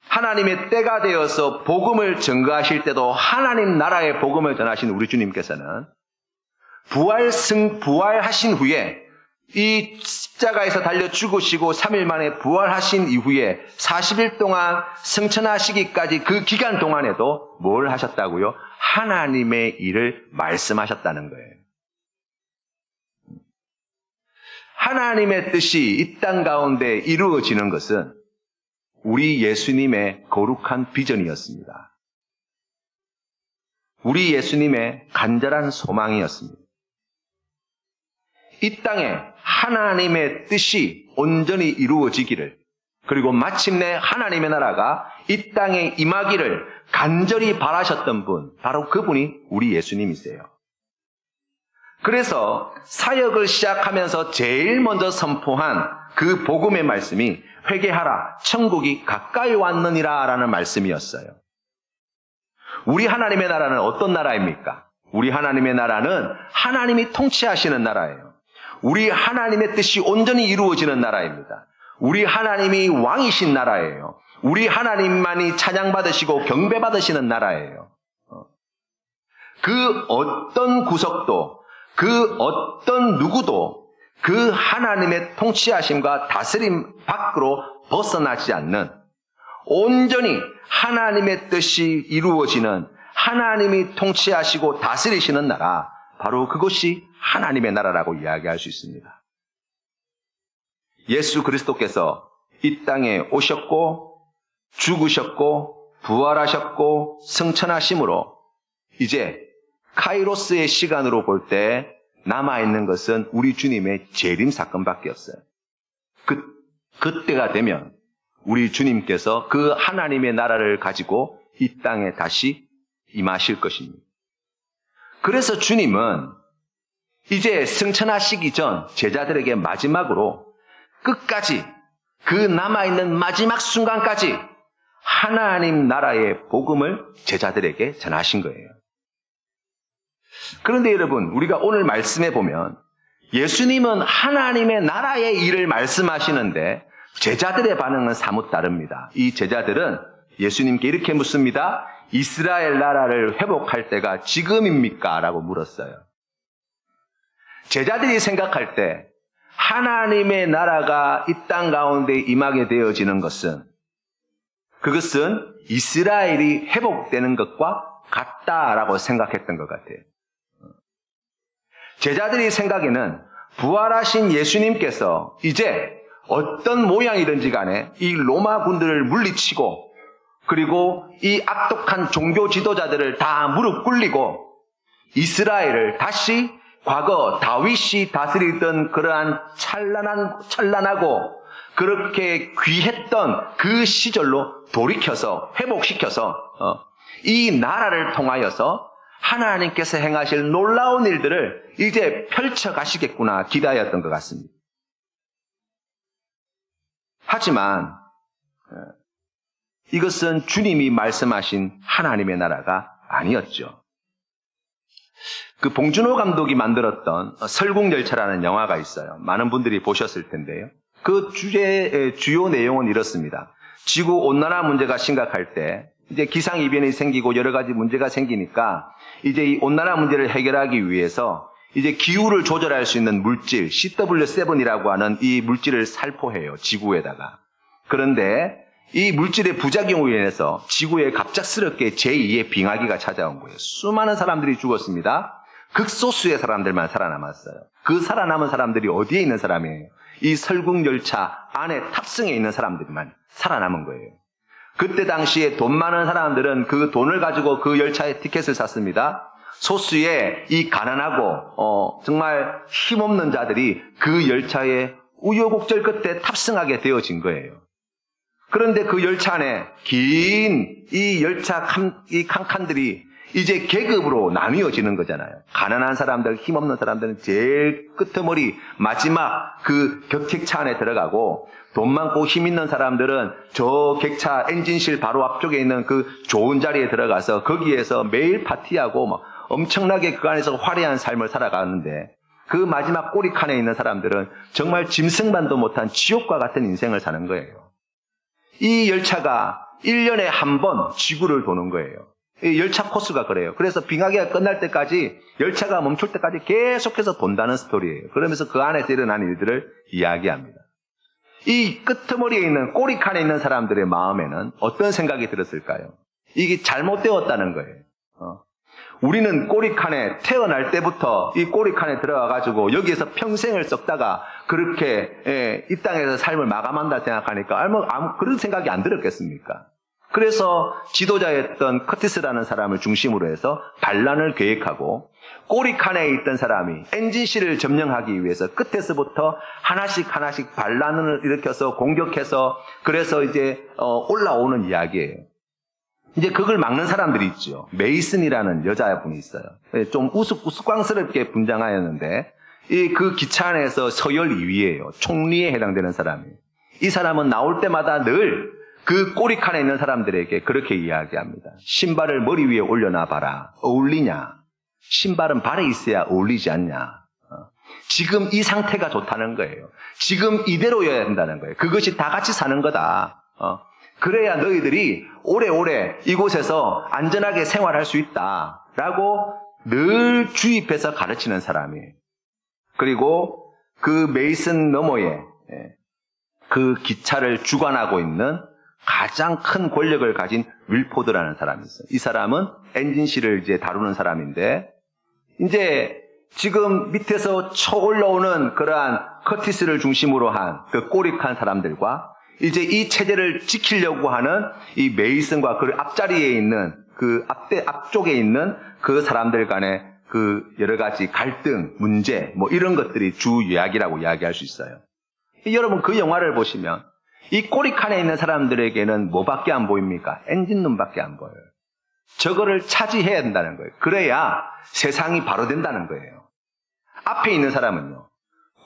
하나님의 때가 되어서 복음을 전가하실 때도 하나님 나라의 복음을 전하신 우리 주님께서는 부활하신 후에 이 십자가에서 달려 죽으시고 3일 만에 부활하신 이후에 40일 동안 승천하시기까지 그 기간 동안에도 뭘 하셨다고요? 하나님의 일을 말씀하셨다는 거예요. 하나님의 뜻이 이 땅 가운데 이루어지는 것은 우리 예수님의 거룩한 비전이었습니다. 우리 예수님의 간절한 소망이었습니다. 이 땅에 하나님의 뜻이 온전히 이루어지기를, 그리고 마침내 하나님의 나라가 이 땅에 임하기를 간절히 바라셨던 분, 바로 그분이 우리 예수님이세요. 그래서 사역을 시작하면서 제일 먼저 선포한 그 복음의 말씀이 회개하라, 천국이 가까이 왔느니라 라는 말씀이었어요. 우리 하나님의 나라는 어떤 나라입니까? 우리 하나님의 나라는 하나님이 통치하시는 나라예요. 우리 하나님의 뜻이 온전히 이루어지는 나라입니다. 우리 하나님이 왕이신 나라예요. 우리 하나님만이 찬양받으시고 경배받으시는 나라예요. 그 어떤 구석도, 그 어떤 누구도 그 하나님의 통치하심과 다스림 밖으로 벗어나지 않는, 온전히 하나님의 뜻이 이루어지는, 하나님이 통치하시고 다스리시는 나라, 바로 그것이 하나님의 나라라고 이야기할 수 있습니다. 예수 그리스도께서 이 땅에 오셨고 죽으셨고 부활하셨고 승천하심으로 이제 카이로스의 시간으로 볼 때 남아있는 것은 우리 주님의 재림 사건밖에 없어요. 그때가 되면 우리 주님께서 그 하나님의 나라를 가지고 이 땅에 다시 임하실 것입니다. 그래서 주님은 이제 승천하시기 전 제자들에게 마지막으로 끝까지, 그 남아있는 마지막 순간까지 하나님 나라의 복음을 제자들에게 전하신 거예요. 그런데 여러분, 우리가 오늘 말씀해 보면 예수님은 하나님의 나라의 일을 말씀하시는데 제자들의 반응은 사뭇 다릅니다. 이 제자들은 예수님께 이렇게 묻습니다. 이스라엘 나라를 회복할 때가 지금입니까? 라고 물었어요. 제자들이 생각할 때 하나님의 나라가 이 땅 가운데 임하게 되어지는 것은 그것은 이스라엘이 회복되는 것과 같다라고 생각했던 것 같아요. 제자들이 생각에는 부활하신 예수님께서 이제 어떤 모양이든지 간에 이 로마 군들을 물리치고 그리고 이 악독한 종교 지도자들을 다 무릎 꿇리고 이스라엘을 다시 과거 다윗이 다스리던 그러한 찬란하고 그렇게 귀했던 그 시절로 돌이켜서 회복시켜서 이 나라를 통하여서 하나님께서 행하실 놀라운 일들을 이제 펼쳐가시겠구나 기대하였던 것 같습니다. 하지만 이것은 주님이 말씀하신 하나님의 나라가 아니었죠. 그 봉준호 감독이 만들었던 설국열차라는 영화가 있어요. 많은 분들이 보셨을 텐데요. 그 주제의 주요 내용은 이렇습니다. 지구 온난화 문제가 심각할 때 이제 기상이변이 생기고 여러 가지 문제가 생기니까 이제 이 온난화 문제를 해결하기 위해서 이제 기후를 조절할 수 있는 물질 CW7이라고 하는 이 물질을 살포해요. 지구에다가. 그런데 이 물질의 부작용으로 인해서 지구에 갑작스럽게 제2의 빙하기가 찾아온 거예요. 수많은 사람들이 죽었습니다. 극소수의 사람들만 살아남았어요. 그 살아남은 사람들이 어디에 있는 사람이에요? 이 설국열차 안에 탑승해 있는 사람들만 살아남은 거예요. 그때 당시에 돈 많은 사람들은 그 돈을 가지고 그 열차의 티켓을 샀습니다. 소수의 이 가난하고 정말 힘없는 자들이 그 열차에 우여곡절 끝에 탑승하게 되어진 거예요. 그런데 그 열차 안에 긴 이 열차 이 칸칸들이 이제 계급으로 나뉘어지는 거잖아요. 가난한 사람들, 힘없는 사람들은 제일 끄트머리 마지막 그 격택차 안에 들어가고 돈 많고 힘 있는 사람들은 저 객차 엔진실 바로 앞쪽에 있는 그 좋은 자리에 들어가서 거기에서 매일 파티하고 막 엄청나게 그 안에서 화려한 삶을 살아가는데 그 마지막 꼬리칸에 있는 사람들은 정말 짐승만도 못한 지옥과 같은 인생을 사는 거예요. 이 열차가 1년에 한 번 지구를 도는 거예요. 이 열차 코스가 그래요. 그래서 빙하기가 끝날 때까지 열차가 멈출 때까지 계속해서 돈다는 스토리예요. 그러면서 그 안에서 일어난 일들을 이야기합니다. 이 끄트머리에 있는 꼬리칸에 있는 사람들의 마음에는 어떤 생각이 들었을까요? 이게 잘못되었다는 거예요. 우리는 꼬리칸에 태어날 때부터 이 꼬리칸에 들어가가지고 여기에서 평생을 썩다가 그렇게 이 땅에서 삶을 마감한다 생각하니까 아무 그런 생각이 안 들었겠습니까? 그래서 지도자였던 커티스라는 사람을 중심으로 해서 반란을 계획하고 꼬리칸에 있던 사람이 엔진실을 점령하기 위해서 끝에서부터 하나씩 반란을 일으켜서 공격해서 그래서 이제 올라오는 이야기예요. 이제 그걸 막는 사람들이 있죠. 메이슨이라는 여자분이 있어요. 좀 우스꽝스럽게 분장하였는데 그 기차 안에서 서열 2위예요. 총리에 해당되는 사람이에요. 이 사람은 나올 때마다 늘 그 꼬리칸에 있는 사람들에게 그렇게 이야기합니다. 신발을 머리 위에 올려놔 봐라. 어울리냐? 신발은 발에 있어야 어울리지 않냐? 지금 이 상태가 좋다는 거예요. 지금 이대로여야 된다는 거예요. 그것이 다 같이 사는 거다. 그래야 너희들이 오래오래 이곳에서 안전하게 생활할 수 있다라고 늘 주입해서 가르치는 사람이에요. 그리고 그 메이슨 너머에 그 기차를 주관하고 있는 가장 큰 권력을 가진 윌포드라는 사람이 있어요. 이 사람은 엔진실을 이제 다루는 사람인데 이제 지금 밑에서 쳐 올라오는 그러한 커티스를 중심으로 한 그 꼬리칸 사람들과 이제 이 체제를 지키려고 하는 이 메이슨과 그 앞자리에 있는 그 앞쪽에 있는 그 사람들 간의 그 여러 가지 갈등, 문제, 뭐 이런 것들이 주 이야기라고 이야기할 수 있어요. 여러분 그 영화를 보시면 이 꼬리칸에 있는 사람들에게는 뭐밖에 안 보입니까? 엔진룸밖에 안 보여요. 저거를 차지해야 된다는 거예요. 그래야 세상이 바로 된다는 거예요. 앞에 있는 사람은요.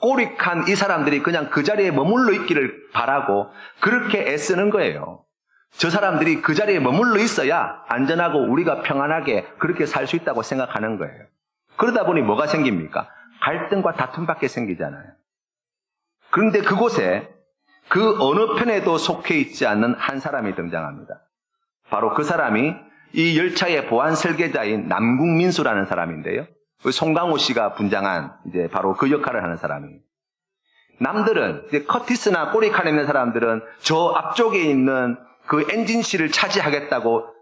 꼬리칸 이 사람들이 그냥 그 자리에 머물러 있기를 바라고 그렇게 애쓰는 거예요. 저 사람들이 그 자리에 머물러 있어야 안전하고 우리가 평안하게 그렇게 살 수 있다고 생각하는 거예요. 그러다 보니 뭐가 생깁니까? 갈등과 다툼밖에 생기잖아요. 그런데 그곳에 그 어느 편에도 속해 있지 않는 한 사람이 등장합니다. 바로 그 사람이 이 열차의 보안 설계자인 남궁민수라는 사람인데요. 송강호 씨가 분장한 이제 바로 그 역할을 하는 사람이에요. 남들은 이제 커티스나 꼬리칼 있는 사람들은 저 앞쪽에 있는 그 엔진실을 차지하겠다고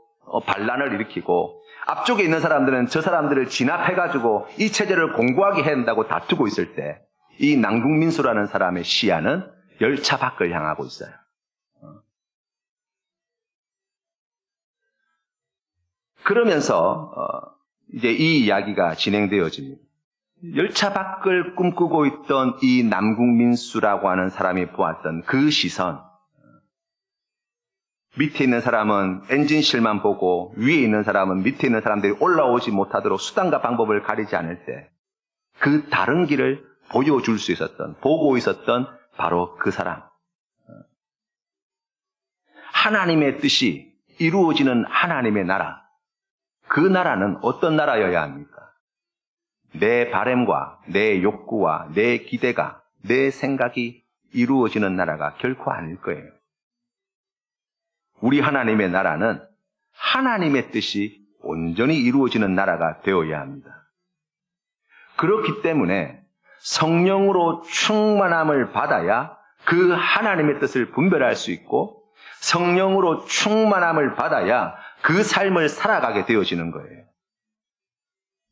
반란을 일으키고, 앞쪽에 있는 사람들은 저 사람들을 진압해가지고 이 체제를 공고하게 해야 한다고 다투고 있을 때, 이 남궁민수라는 사람의 시야는 열차 밖을 향하고 있어요. 그러면서 이제 이 이야기가 진행되어집니다. 열차 밖을 꿈꾸고 있던 이 남궁민수라고 하는 사람이 보았던 그 시선, 밑에 있는 사람은 엔진실만 보고 위에 있는 사람은 밑에 있는 사람들이 올라오지 못하도록 수단과 방법을 가리지 않을 때 그 다른 길을 보여줄 수 있었던, 보고 있었던 바로 그 사람. 하나님의 뜻이 이루어지는 하나님의 나라. 그 나라는 어떤 나라여야 합니까? 내 바램과 내 욕구와 내 기대가, 내 생각이 이루어지는 나라가 결코 아닐 거예요. 우리 하나님의 나라는 하나님의 뜻이 온전히 이루어지는 나라가 되어야 합니다. 그렇기 때문에 성령으로 충만함을 받아야 그 하나님의 뜻을 분별할 수 있고, 성령으로 충만함을 받아야 그 삶을 살아가게 되어지는 거예요.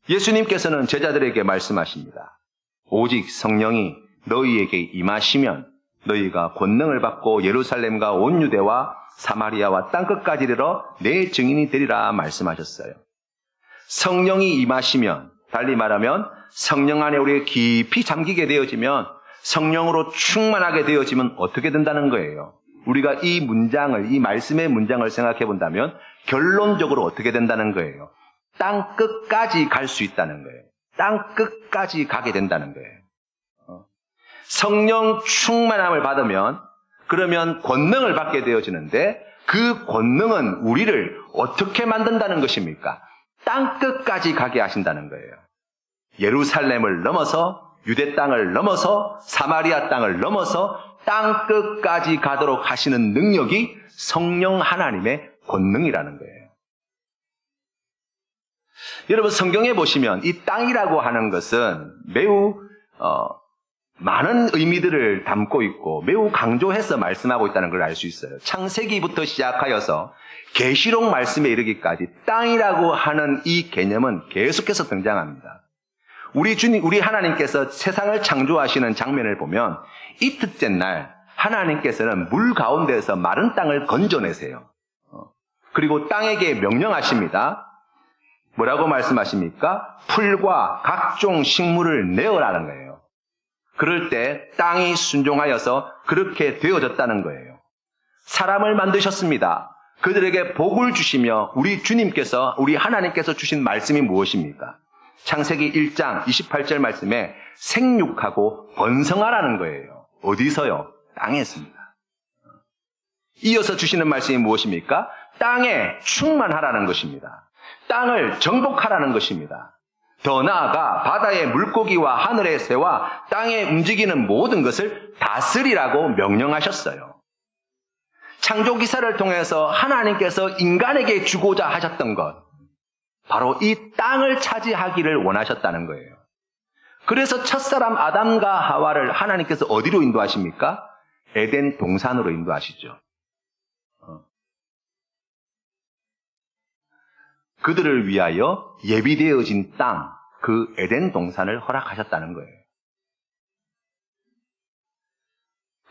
예수님께서는 제자들에게 말씀하십니다. 오직 성령이 너희에게 임하시면 너희가 권능을 받고 예루살렘과 온 유대와 사마리아와 땅끝까지 이르러 내 증인이 되리라 말씀하셨어요. 성령이 임하시면, 달리 말하면 성령 안에 우리가 깊이 잠기게 되어지면, 성령으로 충만하게 되어지면 어떻게 된다는 거예요? 우리가 이 문장을, 이 말씀의 문장을 생각해 본다면 결론적으로 어떻게 된다는 거예요? 땅 끝까지 갈 수 있다는 거예요. 땅 끝까지 가게 된다는 거예요. 성령 충만함을 받으면, 그러면 권능을 받게 되어지는데, 그 권능은 우리를 어떻게 만든다는 것입니까? 땅 끝까지 가게 하신다는 거예요. 예루살렘을 넘어서, 유대 땅을 넘어서, 사마리아 땅을 넘어서 땅 끝까지 가도록 하시는 능력이 성령 하나님의 권능이라는 거예요. 여러분, 성경에 보시면 이 땅이라고 하는 것은 매우 많은 의미들을 담고 있고 매우 강조해서 말씀하고 있다는 걸 알 수 있어요. 창세기부터 시작하여서 계시록 말씀에 이르기까지 땅이라고 하는 이 개념은 계속해서 등장합니다. 우리 하나님께서 세상을 창조하시는 장면을 보면 이틀째 날 하나님께서는 물 가운데에서 마른 땅을 건져내세요. 그리고 땅에게 명령하십니다. 뭐라고 말씀하십니까? 풀과 각종 식물을 내어라는 거예요. 그럴 때 땅이 순종하여서 그렇게 되어졌다는 거예요. 사람을 만드셨습니다. 그들에게 복을 주시며 우리 주님께서, 우리 하나님께서 주신 말씀이 무엇입니까? 창세기 1장 28절 말씀에 생육하고 번성하라는 거예요. 어디서요? 땅에서입니다. 이어서 주시는 말씀이 무엇입니까? 땅에 충만하라는 것입니다. 땅을 정복하라는 것입니다. 더 나아가 바다의 물고기와 하늘의 새와 땅에 움직이는 모든 것을 다스리라고 명령하셨어요. 창조 기사를 통해서 하나님께서 인간에게 주고자 하셨던 것, 바로 이 땅을 차지하기를 원하셨다는 거예요. 그래서 첫사람 아담과 하와를 하나님께서 어디로 인도하십니까? 에덴 동산으로 인도하시죠. 그들을 위하여 예비되어진 땅, 그 에덴 동산을 허락하셨다는 거예요.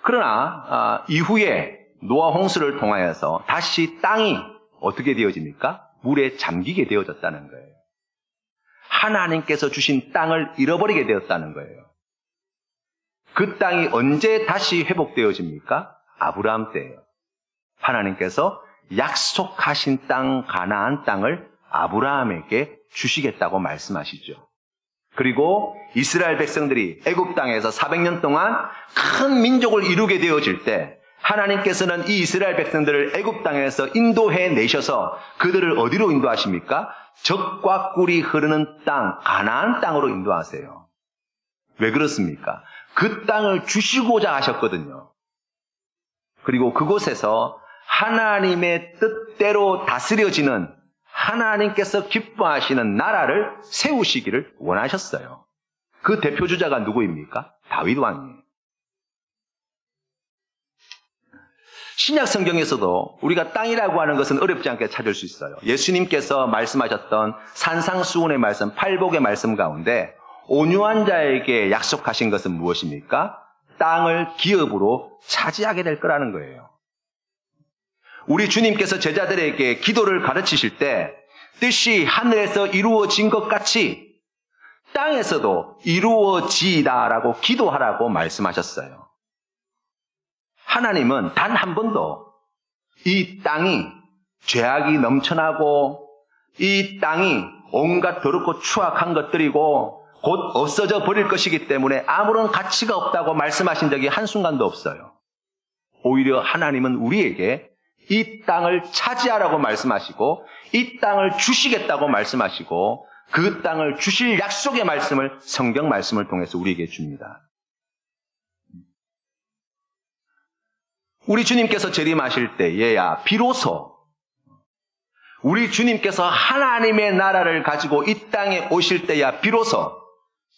그러나 이후에 노아 홍수를 통하여서 다시 땅이 어떻게 되어집니까? 물에 잠기게 되어졌다는 거예요. 하나님께서 주신 땅을 잃어버리게 되었다는 거예요. 그 땅이 언제 다시 회복되어집니까? 아브라함 때예요. 하나님께서 약속하신 땅, 가나안 땅을 아브라함에게 주시겠다고 말씀하시죠. 그리고 이스라엘 백성들이 애굽 땅에서 400년 동안 큰 민족을 이루게 되어질 때 하나님께서는 이 이스라엘 백성들을 애굽 땅에서 인도해 내셔서 그들을 어디로 인도하십니까? 젖과 꿀이 흐르는 땅, 가나안 땅으로 인도하세요. 왜 그렇습니까? 그 땅을 주시고자 하셨거든요. 그리고 그곳에서 하나님의 뜻대로 다스려지는 하나님께서 기뻐하시는 나라를 세우시기를 원하셨어요. 그 대표주자가 누구입니까? 다윗 왕이에요. 신약 성경에서도 우리가 땅이라고 하는 것은 어렵지 않게 찾을 수 있어요. 예수님께서 말씀하셨던 산상수훈의 말씀, 팔복의 말씀 가운데 온유한 자에게 약속하신 것은 무엇입니까? 땅을 기업으로 차지하게 될 거라는 거예요. 우리 주님께서 제자들에게 기도를 가르치실 때 뜻이 하늘에서 이루어진 것 같이 땅에서도 이루어지다라고 기도하라고 말씀하셨어요. 하나님은 단 한 번도 이 땅이 죄악이 넘쳐나고 이 땅이 온갖 더럽고 추악한 것들이고 곧 없어져 버릴 것이기 때문에 아무런 가치가 없다고 말씀하신 적이 한순간도 없어요. 오히려 하나님은 우리에게 이 땅을 차지하라고 말씀하시고 이 땅을 주시겠다고 말씀하시고 그 땅을 주실 약속의 말씀을 성경 말씀을 통해서 우리에게 줍니다. 우리 주님께서 재림하실 때에야 비로소 우리 주님께서 하나님의 나라를 가지고 이 땅에 오실 때야 비로소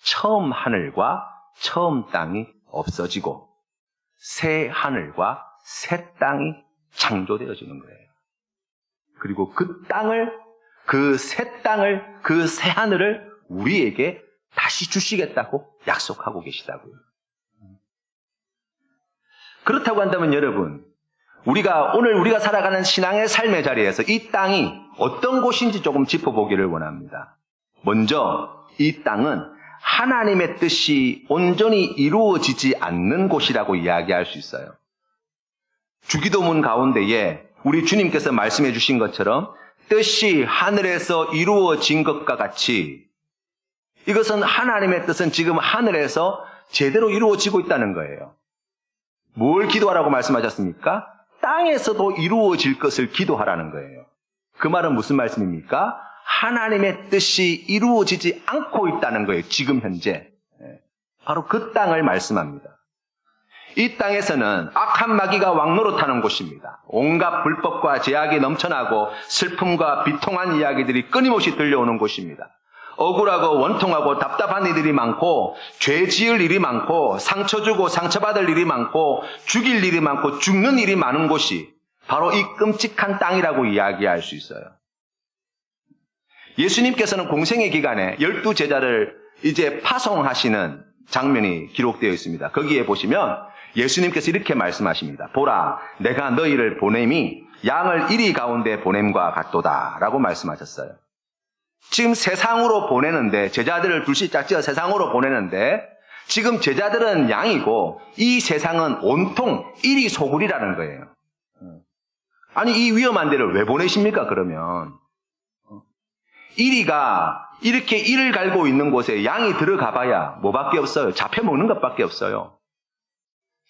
처음 하늘과 처음 땅이 없어지고 새 하늘과 새 땅이 창조되어지는 거예요. 그리고 그 땅을, 그 새 땅을, 그 새 하늘을 우리에게 다시 주시겠다고 약속하고 계시다고요. 그렇다고 한다면 여러분, 오늘 우리가 살아가는 신앙의 삶의 자리에서 이 땅이 어떤 곳인지 조금 짚어보기를 원합니다. 먼저 이 땅은 하나님의 뜻이 온전히 이루어지지 않는 곳이라고 이야기할 수 있어요. 주기도문 가운데에 우리 주님께서 말씀해 주신 것처럼 뜻이 하늘에서 이루어진 것과 같이 이것은 하나님의 뜻은 지금 하늘에서 제대로 이루어지고 있다는 거예요. 뭘 기도하라고 말씀하셨습니까? 땅에서도 이루어질 것을 기도하라는 거예요. 그 말은 무슨 말씀입니까? 하나님의 뜻이 이루어지지 않고 있다는 거예요. 지금 현재. 바로 그 땅을 말씀합니다. 이 땅에서는 악한 마귀가 왕노릇하는 곳입니다. 온갖 불법과 제약이 넘쳐나고 슬픔과 비통한 이야기들이 끊임없이 들려오는 곳입니다. 억울하고 원통하고 답답한 일이 많고 죄 지을 일이 많고 상처 주고 상처받을 일이 많고 죽일 일이 많고 죽는 일이 많은 곳이 바로 이 끔찍한 땅이라고 이야기할 수 있어요. 예수님께서는 공생의 기간에 12제자를 이제 파송하시는 장면이 기록되어 있습니다. 거기에 보시면 예수님께서 이렇게 말씀하십니다. 보라, 내가 너희를 보냄이 양을 이리 가운데 보냄과 같도다 라고 말씀하셨어요. 지금 세상으로 보내는데, 제자들을 둘씩 짝지어 세상으로 보내는데 지금 제자들은 양이고 이 세상은 온통 이리 소굴이라는 거예요. 아니, 이 위험한 데를 왜 보내십니까 그러면? 이리가 이렇게 이를 갈고 있는 곳에 양이 들어가 봐야 뭐밖에 없어요. 잡혀먹는 것밖에 없어요.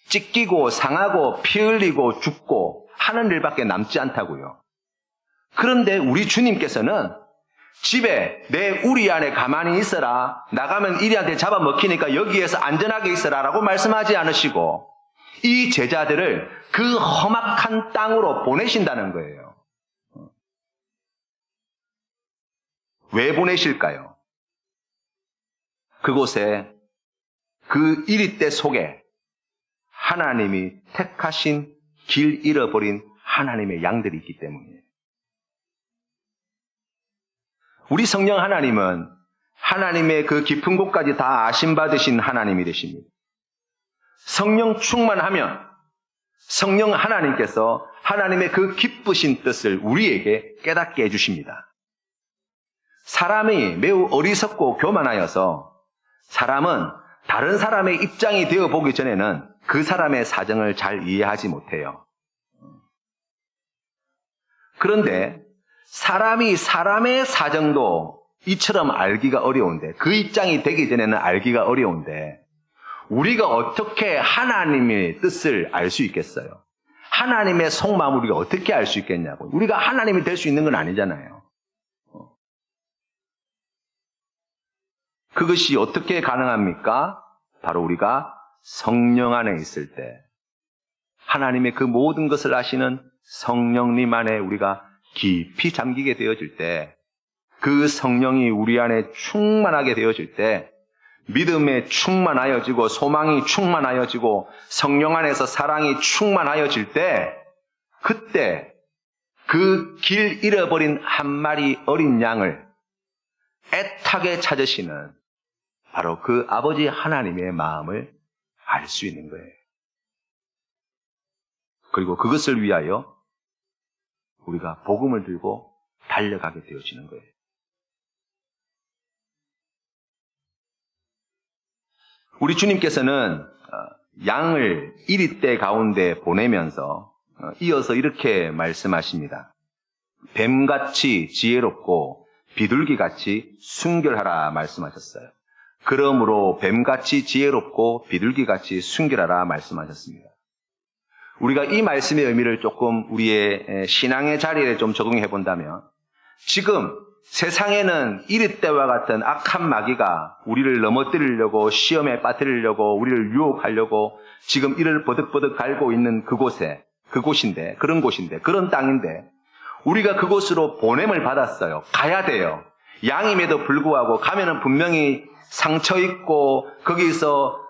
찢기고 상하고 피 흘리고 죽고 하는 일밖에 남지 않다고요. 그런데 우리 주님께서는 집에 내 우리 안에 가만히 있어라. 나가면 이리한테 잡아먹히니까 여기에서 안전하게 있어라 라고 말씀하지 않으시고 이 제자들을 그 험악한 땅으로 보내신다는 거예요. 왜 보내실까요? 그곳에 그 이리대 속에 하나님이 택하신 길 잃어버린 하나님의 양들이 있기 때문이에요. 우리 성령 하나님은 하나님의 그 깊은 곳까지 다 아심받으신 하나님이 되십니다. 성령 충만하면 성령 하나님께서 하나님의 그 기쁘신 뜻을 우리에게 깨닫게 해주십니다. 사람이 매우 어리석고 교만하여서 사람은 다른 사람의 입장이 되어 보기 전에는 그 사람의 사정을 잘 이해하지 못해요. 그런데 사람이 사람의 사정도 이처럼 알기가 어려운데, 그 입장이 되기 전에는 알기가 어려운데 우리가 어떻게 하나님의 뜻을 알 수 있겠어요? 하나님의 속마음을 우리가 어떻게 알 수 있겠냐고. 우리가 하나님이 될 수 있는 건 아니잖아요. 그것이 어떻게 가능합니까? 바로 우리가 성령 안에 있을 때 하나님의 그 모든 것을 아시는 성령님 안에 우리가 깊이 잠기게 되어질 때, 그 성령이 우리 안에 충만하게 되어질 때, 믿음에 충만하여지고 소망이 충만하여지고 성령 안에서 사랑이 충만하여질 때, 그때 그 길 잃어버린 한 마리 어린 양을 애타게 찾으시는 바로 그 아버지 하나님의 마음을 알 수 있는 거예요. 그리고 그것을 위하여 우리가 복음을 들고 달려가게 되어지는 거예요. 우리 주님께서는 양을 이리떼 가운데 보내면서 이어서 이렇게 말씀하십니다. 뱀같이 지혜롭고 비둘기같이 순결하라 말씀하셨어요. 그러므로 뱀같이 지혜롭고 비둘기같이 순결하라 말씀하셨습니다. 우리가 이 말씀의 의미를 조금 우리의 신앙의 자리에 좀 적용해 본다면, 지금 세상에는 이리떼와 같은 악한 마귀가 우리를 넘어뜨리려고, 시험에 빠뜨리려고, 우리를 유혹하려고 지금 이를 버득버득 갈고 있는 그곳인데, 그런 땅인데, 우리가 그곳으로 보냄을 받았어요. 가야 돼요. 양임에도 불구하고 가면은 분명히 상처 있고 거기서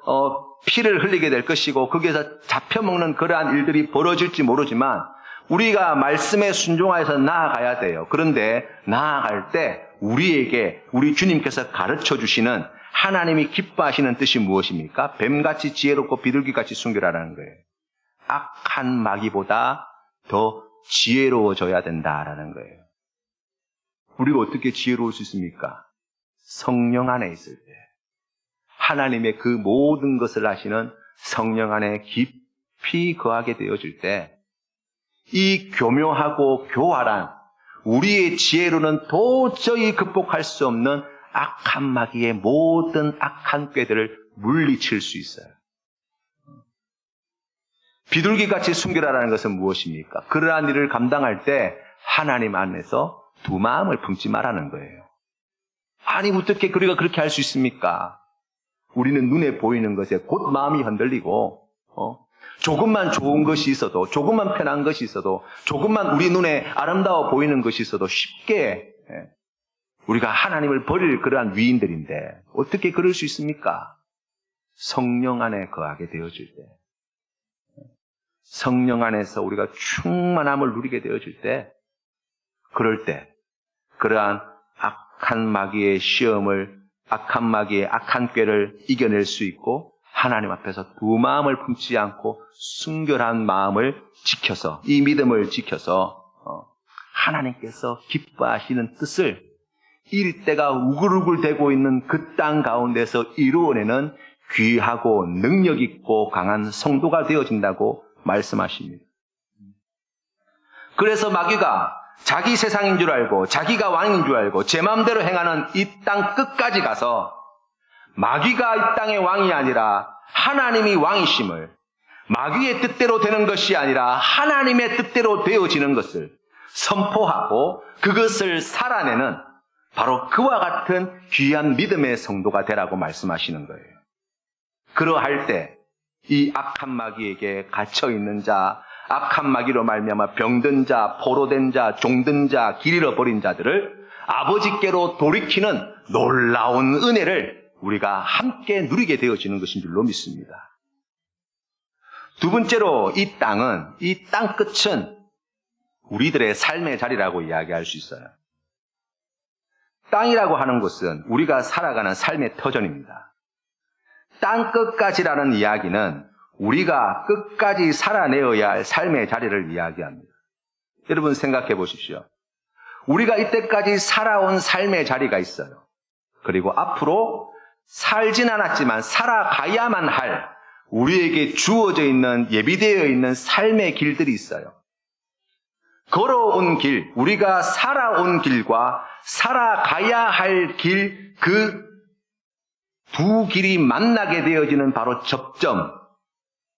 피를 흘리게 될 것이고 거기에서 잡혀먹는 그러한 일들이 벌어질지 모르지만 우리가 말씀에 순종하여서 나아가야 돼요. 그런데 나아갈 때 우리에게 우리 주님께서 가르쳐 주시는 하나님이 기뻐하시는 뜻이 무엇입니까? 뱀같이 지혜롭고 비둘기같이 순결하라는 거예요. 악한 마귀보다 더 지혜로워져야 된다라는 거예요. 우리가 어떻게 지혜로울 수 있습니까? 성령 안에 있을 때, 하나님의 그 모든 것을 아시는 성령 안에 깊이 거하게 되어질 때, 이 교묘하고 교활한 우리의 지혜로는 도저히 극복할 수 없는 악한 마귀의 모든 악한 꾀들을 물리칠 수 있어요. 비둘기같이 순결하라는 것은 무엇입니까? 그러한 일을 감당할 때 하나님 안에서 두 마음을 품지 말라는 거예요. 아니 어떻게 우리가 그렇게 할 수 있습니까? 우리는 눈에 보이는 것에 곧 마음이 흔들리고 조금만 좋은 것이 있어도, 조금만 편한 것이 있어도, 조금만 우리 눈에 아름다워 보이는 것이 있어도 쉽게 우리가 하나님을 버릴 그러한 위인들인데 어떻게 그럴 수 있습니까? 성령 안에 거하게 되어질 때, 성령 안에서 우리가 충만함을 누리게 되어질 때, 그럴 때 그러한 악한 마귀의 시험을, 악한 마귀의 악한 꾀를 이겨낼 수 있고 하나님 앞에서 두 마음을 품지 않고 순결한 마음을 지켜서, 이 믿음을 지켜서 하나님께서 기뻐하시는 뜻을 이리떼가 우글우글대고 있는 그 땅 가운데서 이루어내는 귀하고 능력 있고 강한 성도가 되어진다고 말씀하십니다. 그래서 마귀가 자기 세상인 줄 알고 자기가 왕인 줄 알고 제 마음대로 행하는 이 땅 끝까지 가서 마귀가 이 땅의 왕이 아니라 하나님이 왕이심을, 마귀의 뜻대로 되는 것이 아니라 하나님의 뜻대로 되어지는 것을 선포하고 그것을 살아내는 바로 그와 같은 귀한 믿음의 성도가 되라고 말씀하시는 거예요. 그러할 때 이 악한 마귀에게 갇혀있는 자, 악한 마귀로 말미암아 병든 자, 포로된 자, 종든 자, 길 잃어버린 자들을 아버지께로 돌이키는 놀라운 은혜를 우리가 함께 누리게 되어지는 것인 줄로 믿습니다. 두 번째로 이 땅은, 이 땅 끝은 우리들의 삶의 자리라고 이야기할 수 있어요. 땅이라고 하는 것은 우리가 살아가는 삶의 터전입니다. 땅 끝까지라는 이야기는 우리가 끝까지 살아내어야 할 삶의 자리를 이야기합니다. 여러분 생각해 보십시오. 우리가 이때까지 살아온 삶의 자리가 있어요. 그리고 앞으로 살진 않았지만 살아가야만 할 우리에게 주어져 있는, 예비되어 있는 삶의 길들이 있어요. 걸어온 길, 우리가 살아온 길과 살아가야 할 길, 그 두 길이 만나게 되어지는 바로 접점,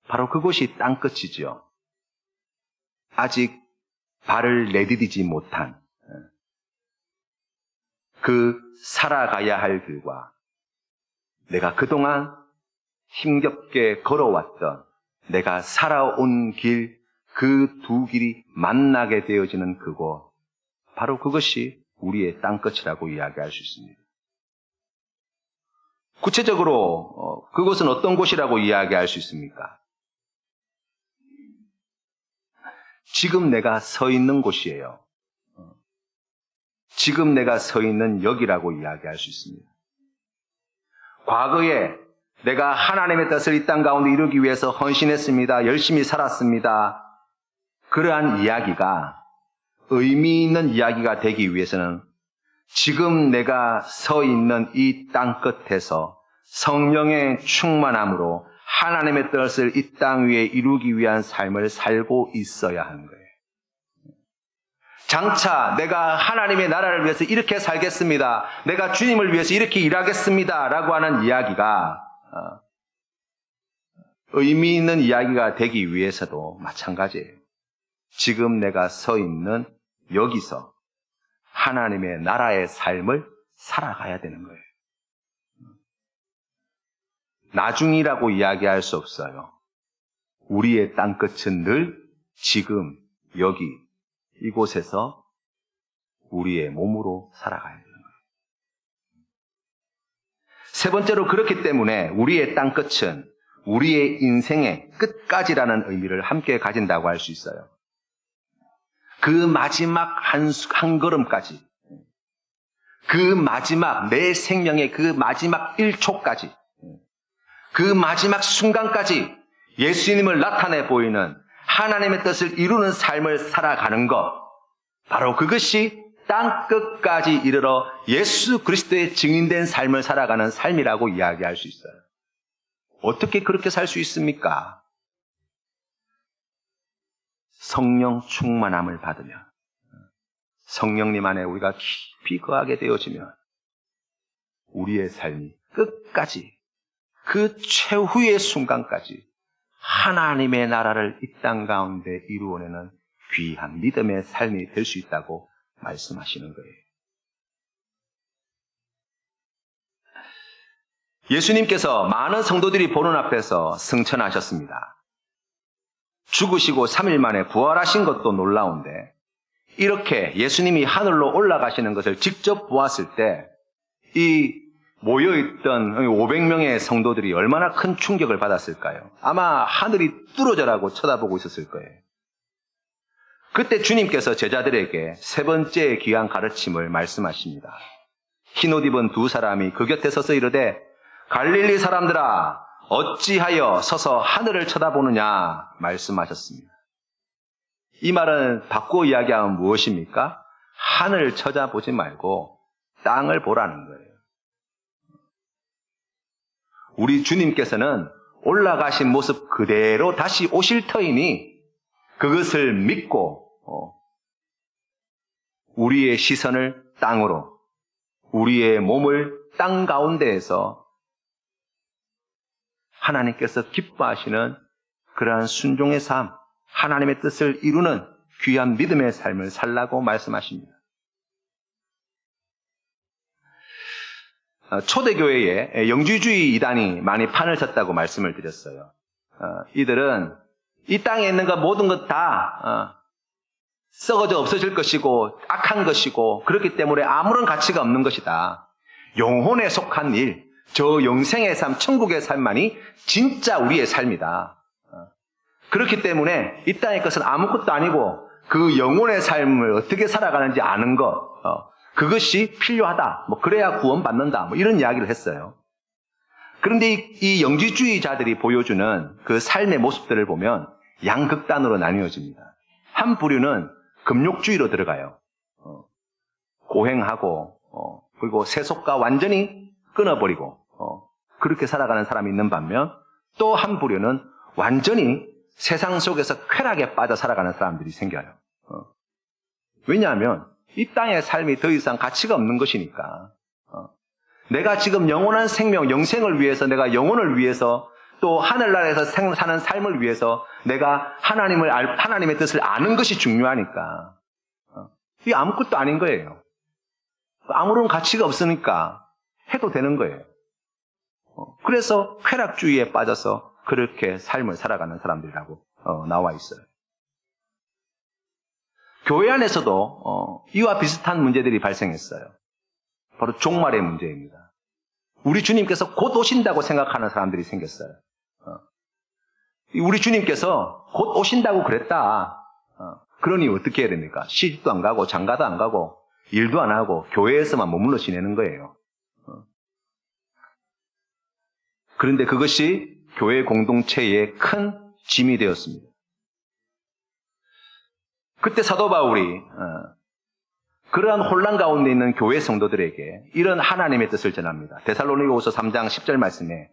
바로 그곳이 땅끝이지요. 아직 발을 내디디지 못한 그 살아가야 할 길과 내가 그동안 힘겹게 걸어왔던 내가 살아온 길, 그 두 길이 만나게 되어지는 그곳, 바로 그것이 우리의 땅끝이라고 이야기할 수 있습니다. 구체적으로 그곳은 어떤 곳이라고 이야기할 수 있습니까? 지금 내가 서 있는 곳이에요. 지금 내가 서 있는 여기라고 이야기할 수 있습니다. 과거에 내가 하나님의 뜻을 이 땅 가운데 이루기 위해서 헌신했습니다. 열심히 살았습니다. 그러한 이야기가 의미 있는 이야기가 되기 위해서는 지금 내가 서 있는 이 땅 끝에서 성령의 충만함으로 하나님의 뜻을 이 땅 위에 이루기 위한 삶을 살고 있어야 하는 거예요. 장차 내가 하나님의 나라를 위해서 이렇게 살겠습니다. 내가 주님을 위해서 이렇게 일하겠습니다. 라고 하는 이야기가 의미 있는 이야기가 되기 위해서도 마찬가지예요. 지금 내가 서 있는 여기서 하나님의 나라의 삶을 살아가야 되는 거예요. 나중이라고 이야기할 수 없어요. 우리의 땅끝은 늘 지금 여기 이곳에서 우리의 몸으로 살아가야 되는 거예요. 세 번째로 그렇기 때문에 우리의 땅끝은 우리의 인생의 끝까지라는 의미를 함께 가진다고 할 수 있어요. 그 마지막 한 걸음까지, 그 마지막 내 생명의 그 마지막 1초까지, 그 마지막 순간까지 예수님을 나타내 보이는 하나님의 뜻을 이루는 삶을 살아가는 것, 바로 그것이 땅끝까지 이르러 예수 그리스도의 증인된 삶을 살아가는 삶이라고 이야기할 수 있어요. 어떻게 그렇게 살 수 있습니까? 성령 충만함을 받으면, 성령님 안에 우리가 깊이 거하게 되어지면 우리의 삶이 끝까지, 그 최후의 순간까지 하나님의 나라를 이 땅 가운데 이루어내는 귀한 믿음의 삶이 될 수 있다고 말씀하시는 거예요. 예수님께서 많은 성도들이 보는 앞에서 승천하셨습니다. 죽으시고 3일 만에 부활하신 것도 놀라운데, 이렇게 예수님이 하늘로 올라가시는 것을 직접 보았을 때 이 모여있던 500명의 성도들이 얼마나 큰 충격을 받았을까요? 아마 하늘이 뚫어져라고 쳐다보고 있었을 거예요. 그때 주님께서 제자들에게 세 번째 귀한 가르침을 말씀하십니다. 흰옷 입은 두 사람이 그 곁에 서서 이르되 갈릴리 사람들아 어찌하여 서서 하늘을 쳐다보느냐 말씀하셨습니다. 이 말은 바꾸어 이야기하면 무엇입니까? 하늘을 쳐다보지 말고 땅을 보라는 거예요. 우리 주님께서는 올라가신 모습 그대로 다시 오실 터이니 그것을 믿고 우리의 시선을 땅으로, 우리의 몸을 땅 가운데에서 하나님께서 기뻐하시는 그러한 순종의 삶, 하나님의 뜻을 이루는 귀한 믿음의 삶을 살라고 말씀하십니다. 초대교회에 영주주의 이단이 많이 판을 쳤다고 말씀을 드렸어요. 이들은 이 땅에 있는 것 모든 것 다 썩어져 없어질 것이고 악한 것이고 그렇기 때문에 아무런 가치가 없는 것이다. 영혼에 속한 일, 저 영생의 삶, 천국의 삶만이 진짜 우리의 삶이다. 그렇기 때문에 이 땅의 것은 아무것도 아니고 그 영혼의 삶을 어떻게 살아가는지 아는 것, 그것이 필요하다. 그래야 구원받는다. 이런 이야기를 했어요. 그런데 이 영지주의자들이 보여주는 그 삶의 모습들을 보면 양극단으로 나뉘어집니다. 한 부류는 금욕주의로 들어가요. 고행하고 그리고 세속과 완전히 끊어버리고 그렇게 살아가는 사람이 있는 반면 또 한 부류는 완전히 세상 속에서 쾌락에 빠져 살아가는 사람들이 생겨요. 왜냐하면 이 땅의 삶이 더 이상 가치가 없는 것이니까. 내가 지금 영원한 생명, 영생을 위해서, 내가 영혼을 위해서, 또 하늘나라에서 사는 삶을 위해서 내가 하나님의 뜻을 아는 것이 중요하니까. 이게 아무것도 아닌 거예요. 아무런 가치가 없으니까 해도 되는 거예요. 그래서 쾌락주의에 빠져서 그렇게 삶을 살아가는 사람들이라고 나와 있어요. 교회 안에서도 이와 비슷한 문제들이 발생했어요. 바로 종말의 문제입니다. 우리 주님께서 곧 오신다고 생각하는 사람들이 생겼어요. 우리 주님께서 곧 오신다고 그랬다. 그러니 어떻게 해야 됩니까? 시집도 안 가고 장가도 안 가고 일도 안 하고 교회에서만 머물러 지내는 거예요. 그런데 그것이 교회 공동체의 큰 짐이 되었습니다. 그때 사도 바울이 그러한 혼란 가운데 있는 교회 성도들에게 이런 하나님의 뜻을 전합니다. 데살로니가후서 3장 10절 말씀에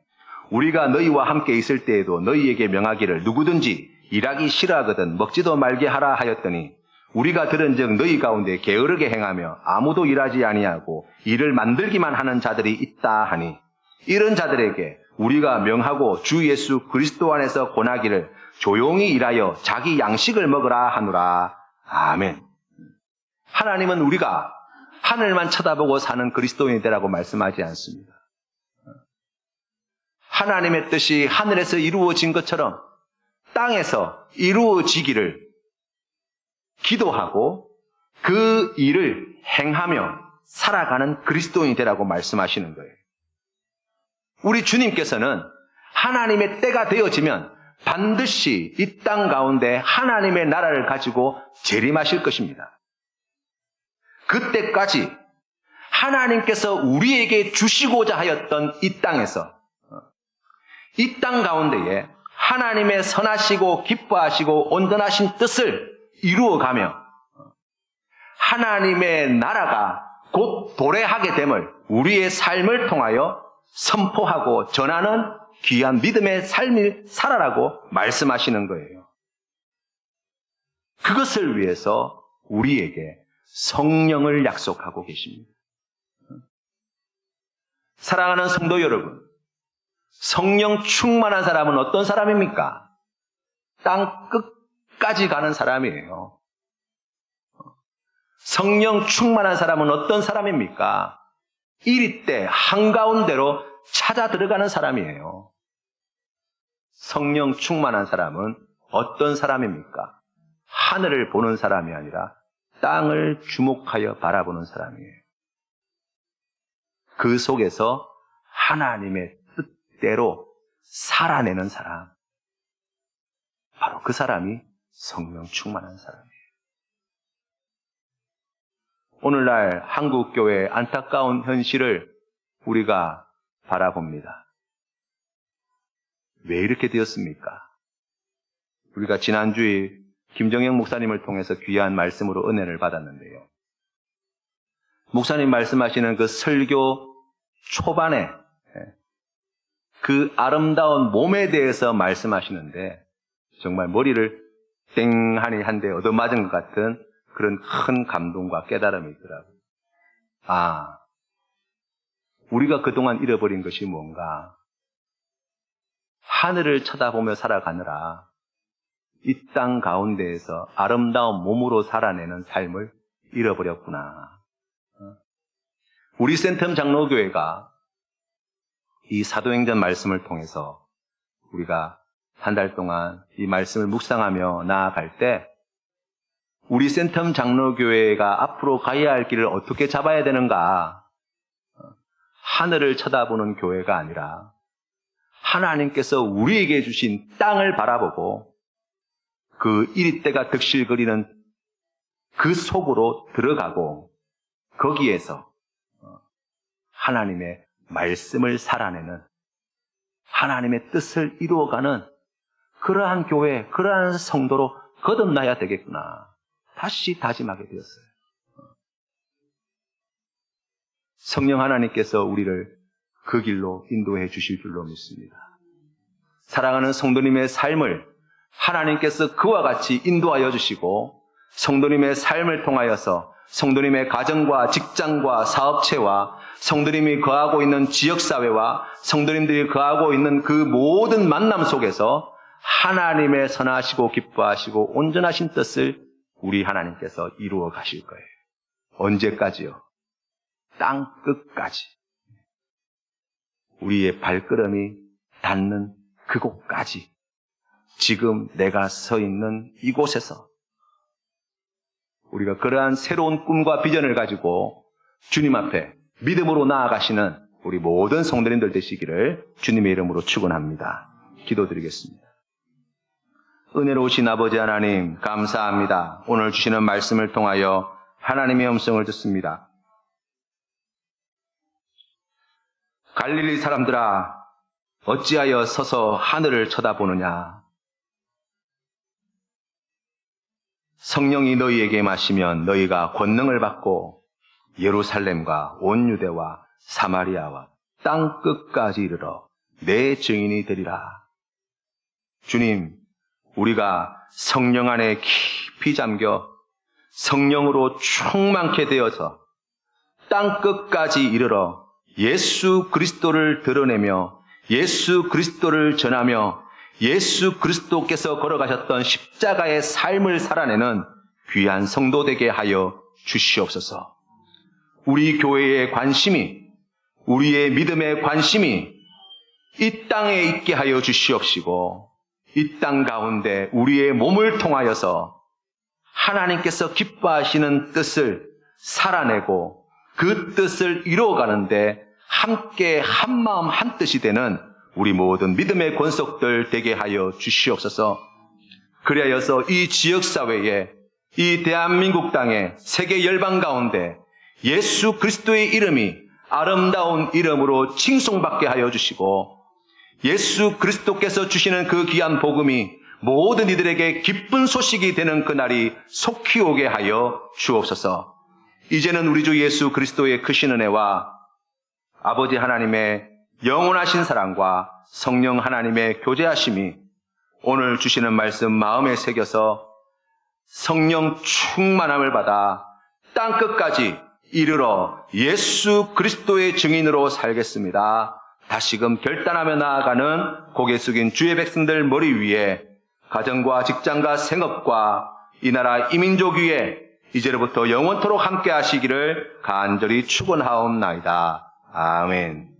우리가 너희와 함께 있을 때에도 너희에게 명하기를 누구든지 일하기 싫어하거든 먹지도 말게 하라 하였더니 우리가 들은즉 너희 가운데 게으르게 행하며 아무도 일하지 아니하고 일을 만들기만 하는 자들이 있다 하니 이런 자들에게 우리가 명하고 주 예수 그리스도 안에서 권하기를 조용히 일하여 자기 양식을 먹으라 하노라. 아멘. 하나님은 우리가 하늘만 쳐다보고 사는 그리스도인이 되라고 말씀하지 않습니다. 하나님의 뜻이 하늘에서 이루어진 것처럼 땅에서 이루어지기를 기도하고 그 일을 행하며 살아가는 그리스도인이 되라고 말씀하시는 거예요. 우리 주님께서는 하나님의 때가 되어지면 반드시 이 땅 가운데 하나님의 나라를 가지고 재림하실 것입니다. 그때까지 하나님께서 우리에게 주시고자 하였던 이 땅에서 이 땅 가운데에 하나님의 선하시고 기뻐하시고 온전하신 뜻을 이루어가며 하나님의 나라가 곧 도래하게 됨을 우리의 삶을 통하여 선포하고 전하는 귀한 믿음의 삶을 살아라고 말씀하시는 거예요. 그것을 위해서 우리에게 성령을 약속하고 계십니다. 사랑하는 성도 여러분, 성령 충만한 사람은 어떤 사람입니까? 땅 끝까지 가는 사람이에요. 성령 충만한 사람은 어떤 사람입니까? 이리 때 한가운데로 찾아 들어가는 사람이에요. 성령 충만한 사람은 어떤 사람입니까? 하늘을 보는 사람이 아니라 땅을 주목하여 바라보는 사람이에요. 그 속에서 하나님의 뜻대로 살아내는 사람, 바로 그 사람이 성령 충만한 사람이에요. 오늘날 한국교회의 안타까운 현실을 우리가 바라봅니다. 왜 이렇게 되었습니까? 우리가 지난주에 김정영 목사님을 통해서 귀한 말씀으로 은혜를 받았는데요. 목사님 말씀하시는 그 설교 초반에 그 아름다운 몸에 대해서 말씀하시는데 정말 머리를 땡하니 한 대 얻어맞은 것 같은 그런 큰 감동과 깨달음이 있더라고요. 아, 우리가 그동안 잃어버린 것이 뭔가? 하늘을 쳐다보며 살아가느라 이 땅 가운데에서 아름다운 몸으로 살아내는 삶을 잃어버렸구나. 우리 센텀 장로교회가 이 사도행전 말씀을 통해서 우리가 한 달 동안 이 말씀을 묵상하며 나아갈 때 우리 센텀 장로교회가 앞으로 가야 할 길을 어떻게 잡아야 되는가? 하늘을 쳐다보는 교회가 아니라 하나님께서 우리에게 주신 땅을 바라보고 그 이리때가 득실거리는 그 속으로 들어가고 거기에서 하나님의 말씀을 살아내는 하나님의 뜻을 이루어가는 그러한 교회, 그러한 성도로 거듭나야 되겠구나. 다시 다짐하게 되었어요. 성령 하나님께서 우리를 그 길로 인도해 주실 줄로 믿습니다. 사랑하는 성도님의 삶을 하나님께서 그와 같이 인도하여 주시고 성도님의 삶을 통하여서 성도님의 가정과 직장과 사업체와 성도님이 거하고 있는 지역사회와 성도님들이 거하고 있는 그 모든 만남 속에서 하나님의 선하시고 기뻐하시고 온전하신 뜻을 우리 하나님께서 이루어 가실 거예요. 언제까지요? 땅 끝까지. 우리의 발걸음이 닿는 그곳까지. 지금 내가 서 있는 이곳에서 우리가 그러한 새로운 꿈과 비전을 가지고 주님 앞에 믿음으로 나아가시는 우리 모든 성도님들 되시기를 주님의 이름으로 축원합니다. 기도드리겠습니다. 은혜로우신 아버지 하나님 감사합니다. 오늘 주시는 말씀을 통하여 하나님의 음성을 듣습니다. 갈릴리 사람들아 어찌하여 서서 하늘을 쳐다보느냐. 성령이 너희에게 마시면 너희가 권능을 받고 예루살렘과 온 유대와 사마리아와 땅 끝까지 이르러 내 증인이 되리라. 주님, 우리가 성령 안에 깊이 잠겨 성령으로 충만케 되어서 땅 끝까지 이르러 예수 그리스도를 드러내며 예수 그리스도를 전하며 예수 그리스도께서 걸어가셨던 십자가의 삶을 살아내는 귀한 성도 되게 하여 주시옵소서. 우리 교회의 관심이, 우리의 믿음의 관심이 이 땅에 있게 하여 주시옵시고 이 땅 가운데 우리의 몸을 통하여서 하나님께서 기뻐하시는 뜻을 살아내고 그 뜻을 이루어가는데 함께 한마음 한뜻이 되는 우리 모든 믿음의 권속들 되게 하여 주시옵소서. 그리하여서 이 지역사회에, 이 대한민국 땅에, 세계 열방 가운데 예수 그리스도의 이름이 아름다운 이름으로 칭송받게 하여 주시고 예수 그리스도께서 주시는 그 귀한 복음이 모든 이들에게 기쁜 소식이 되는 그날이 속히 오게 하여 주옵소서. 이제는 우리 주 예수 그리스도의 크신 은혜와 아버지 하나님의 영원하신 사랑과 성령 하나님의 교제하심이 오늘 주시는 말씀 마음에 새겨서 성령 충만함을 받아 땅끝까지 이르러 예수 그리스도의 증인으로 살겠습니다. 다시금 결단하며 나아가는 고개 숙인 주의 백성들 머리 위에 가정과 직장과 생업과 이 나라 이민족 위에 이제로부터 영원토록 함께 하시기를 간절히 축원하옵나이다. 아멘.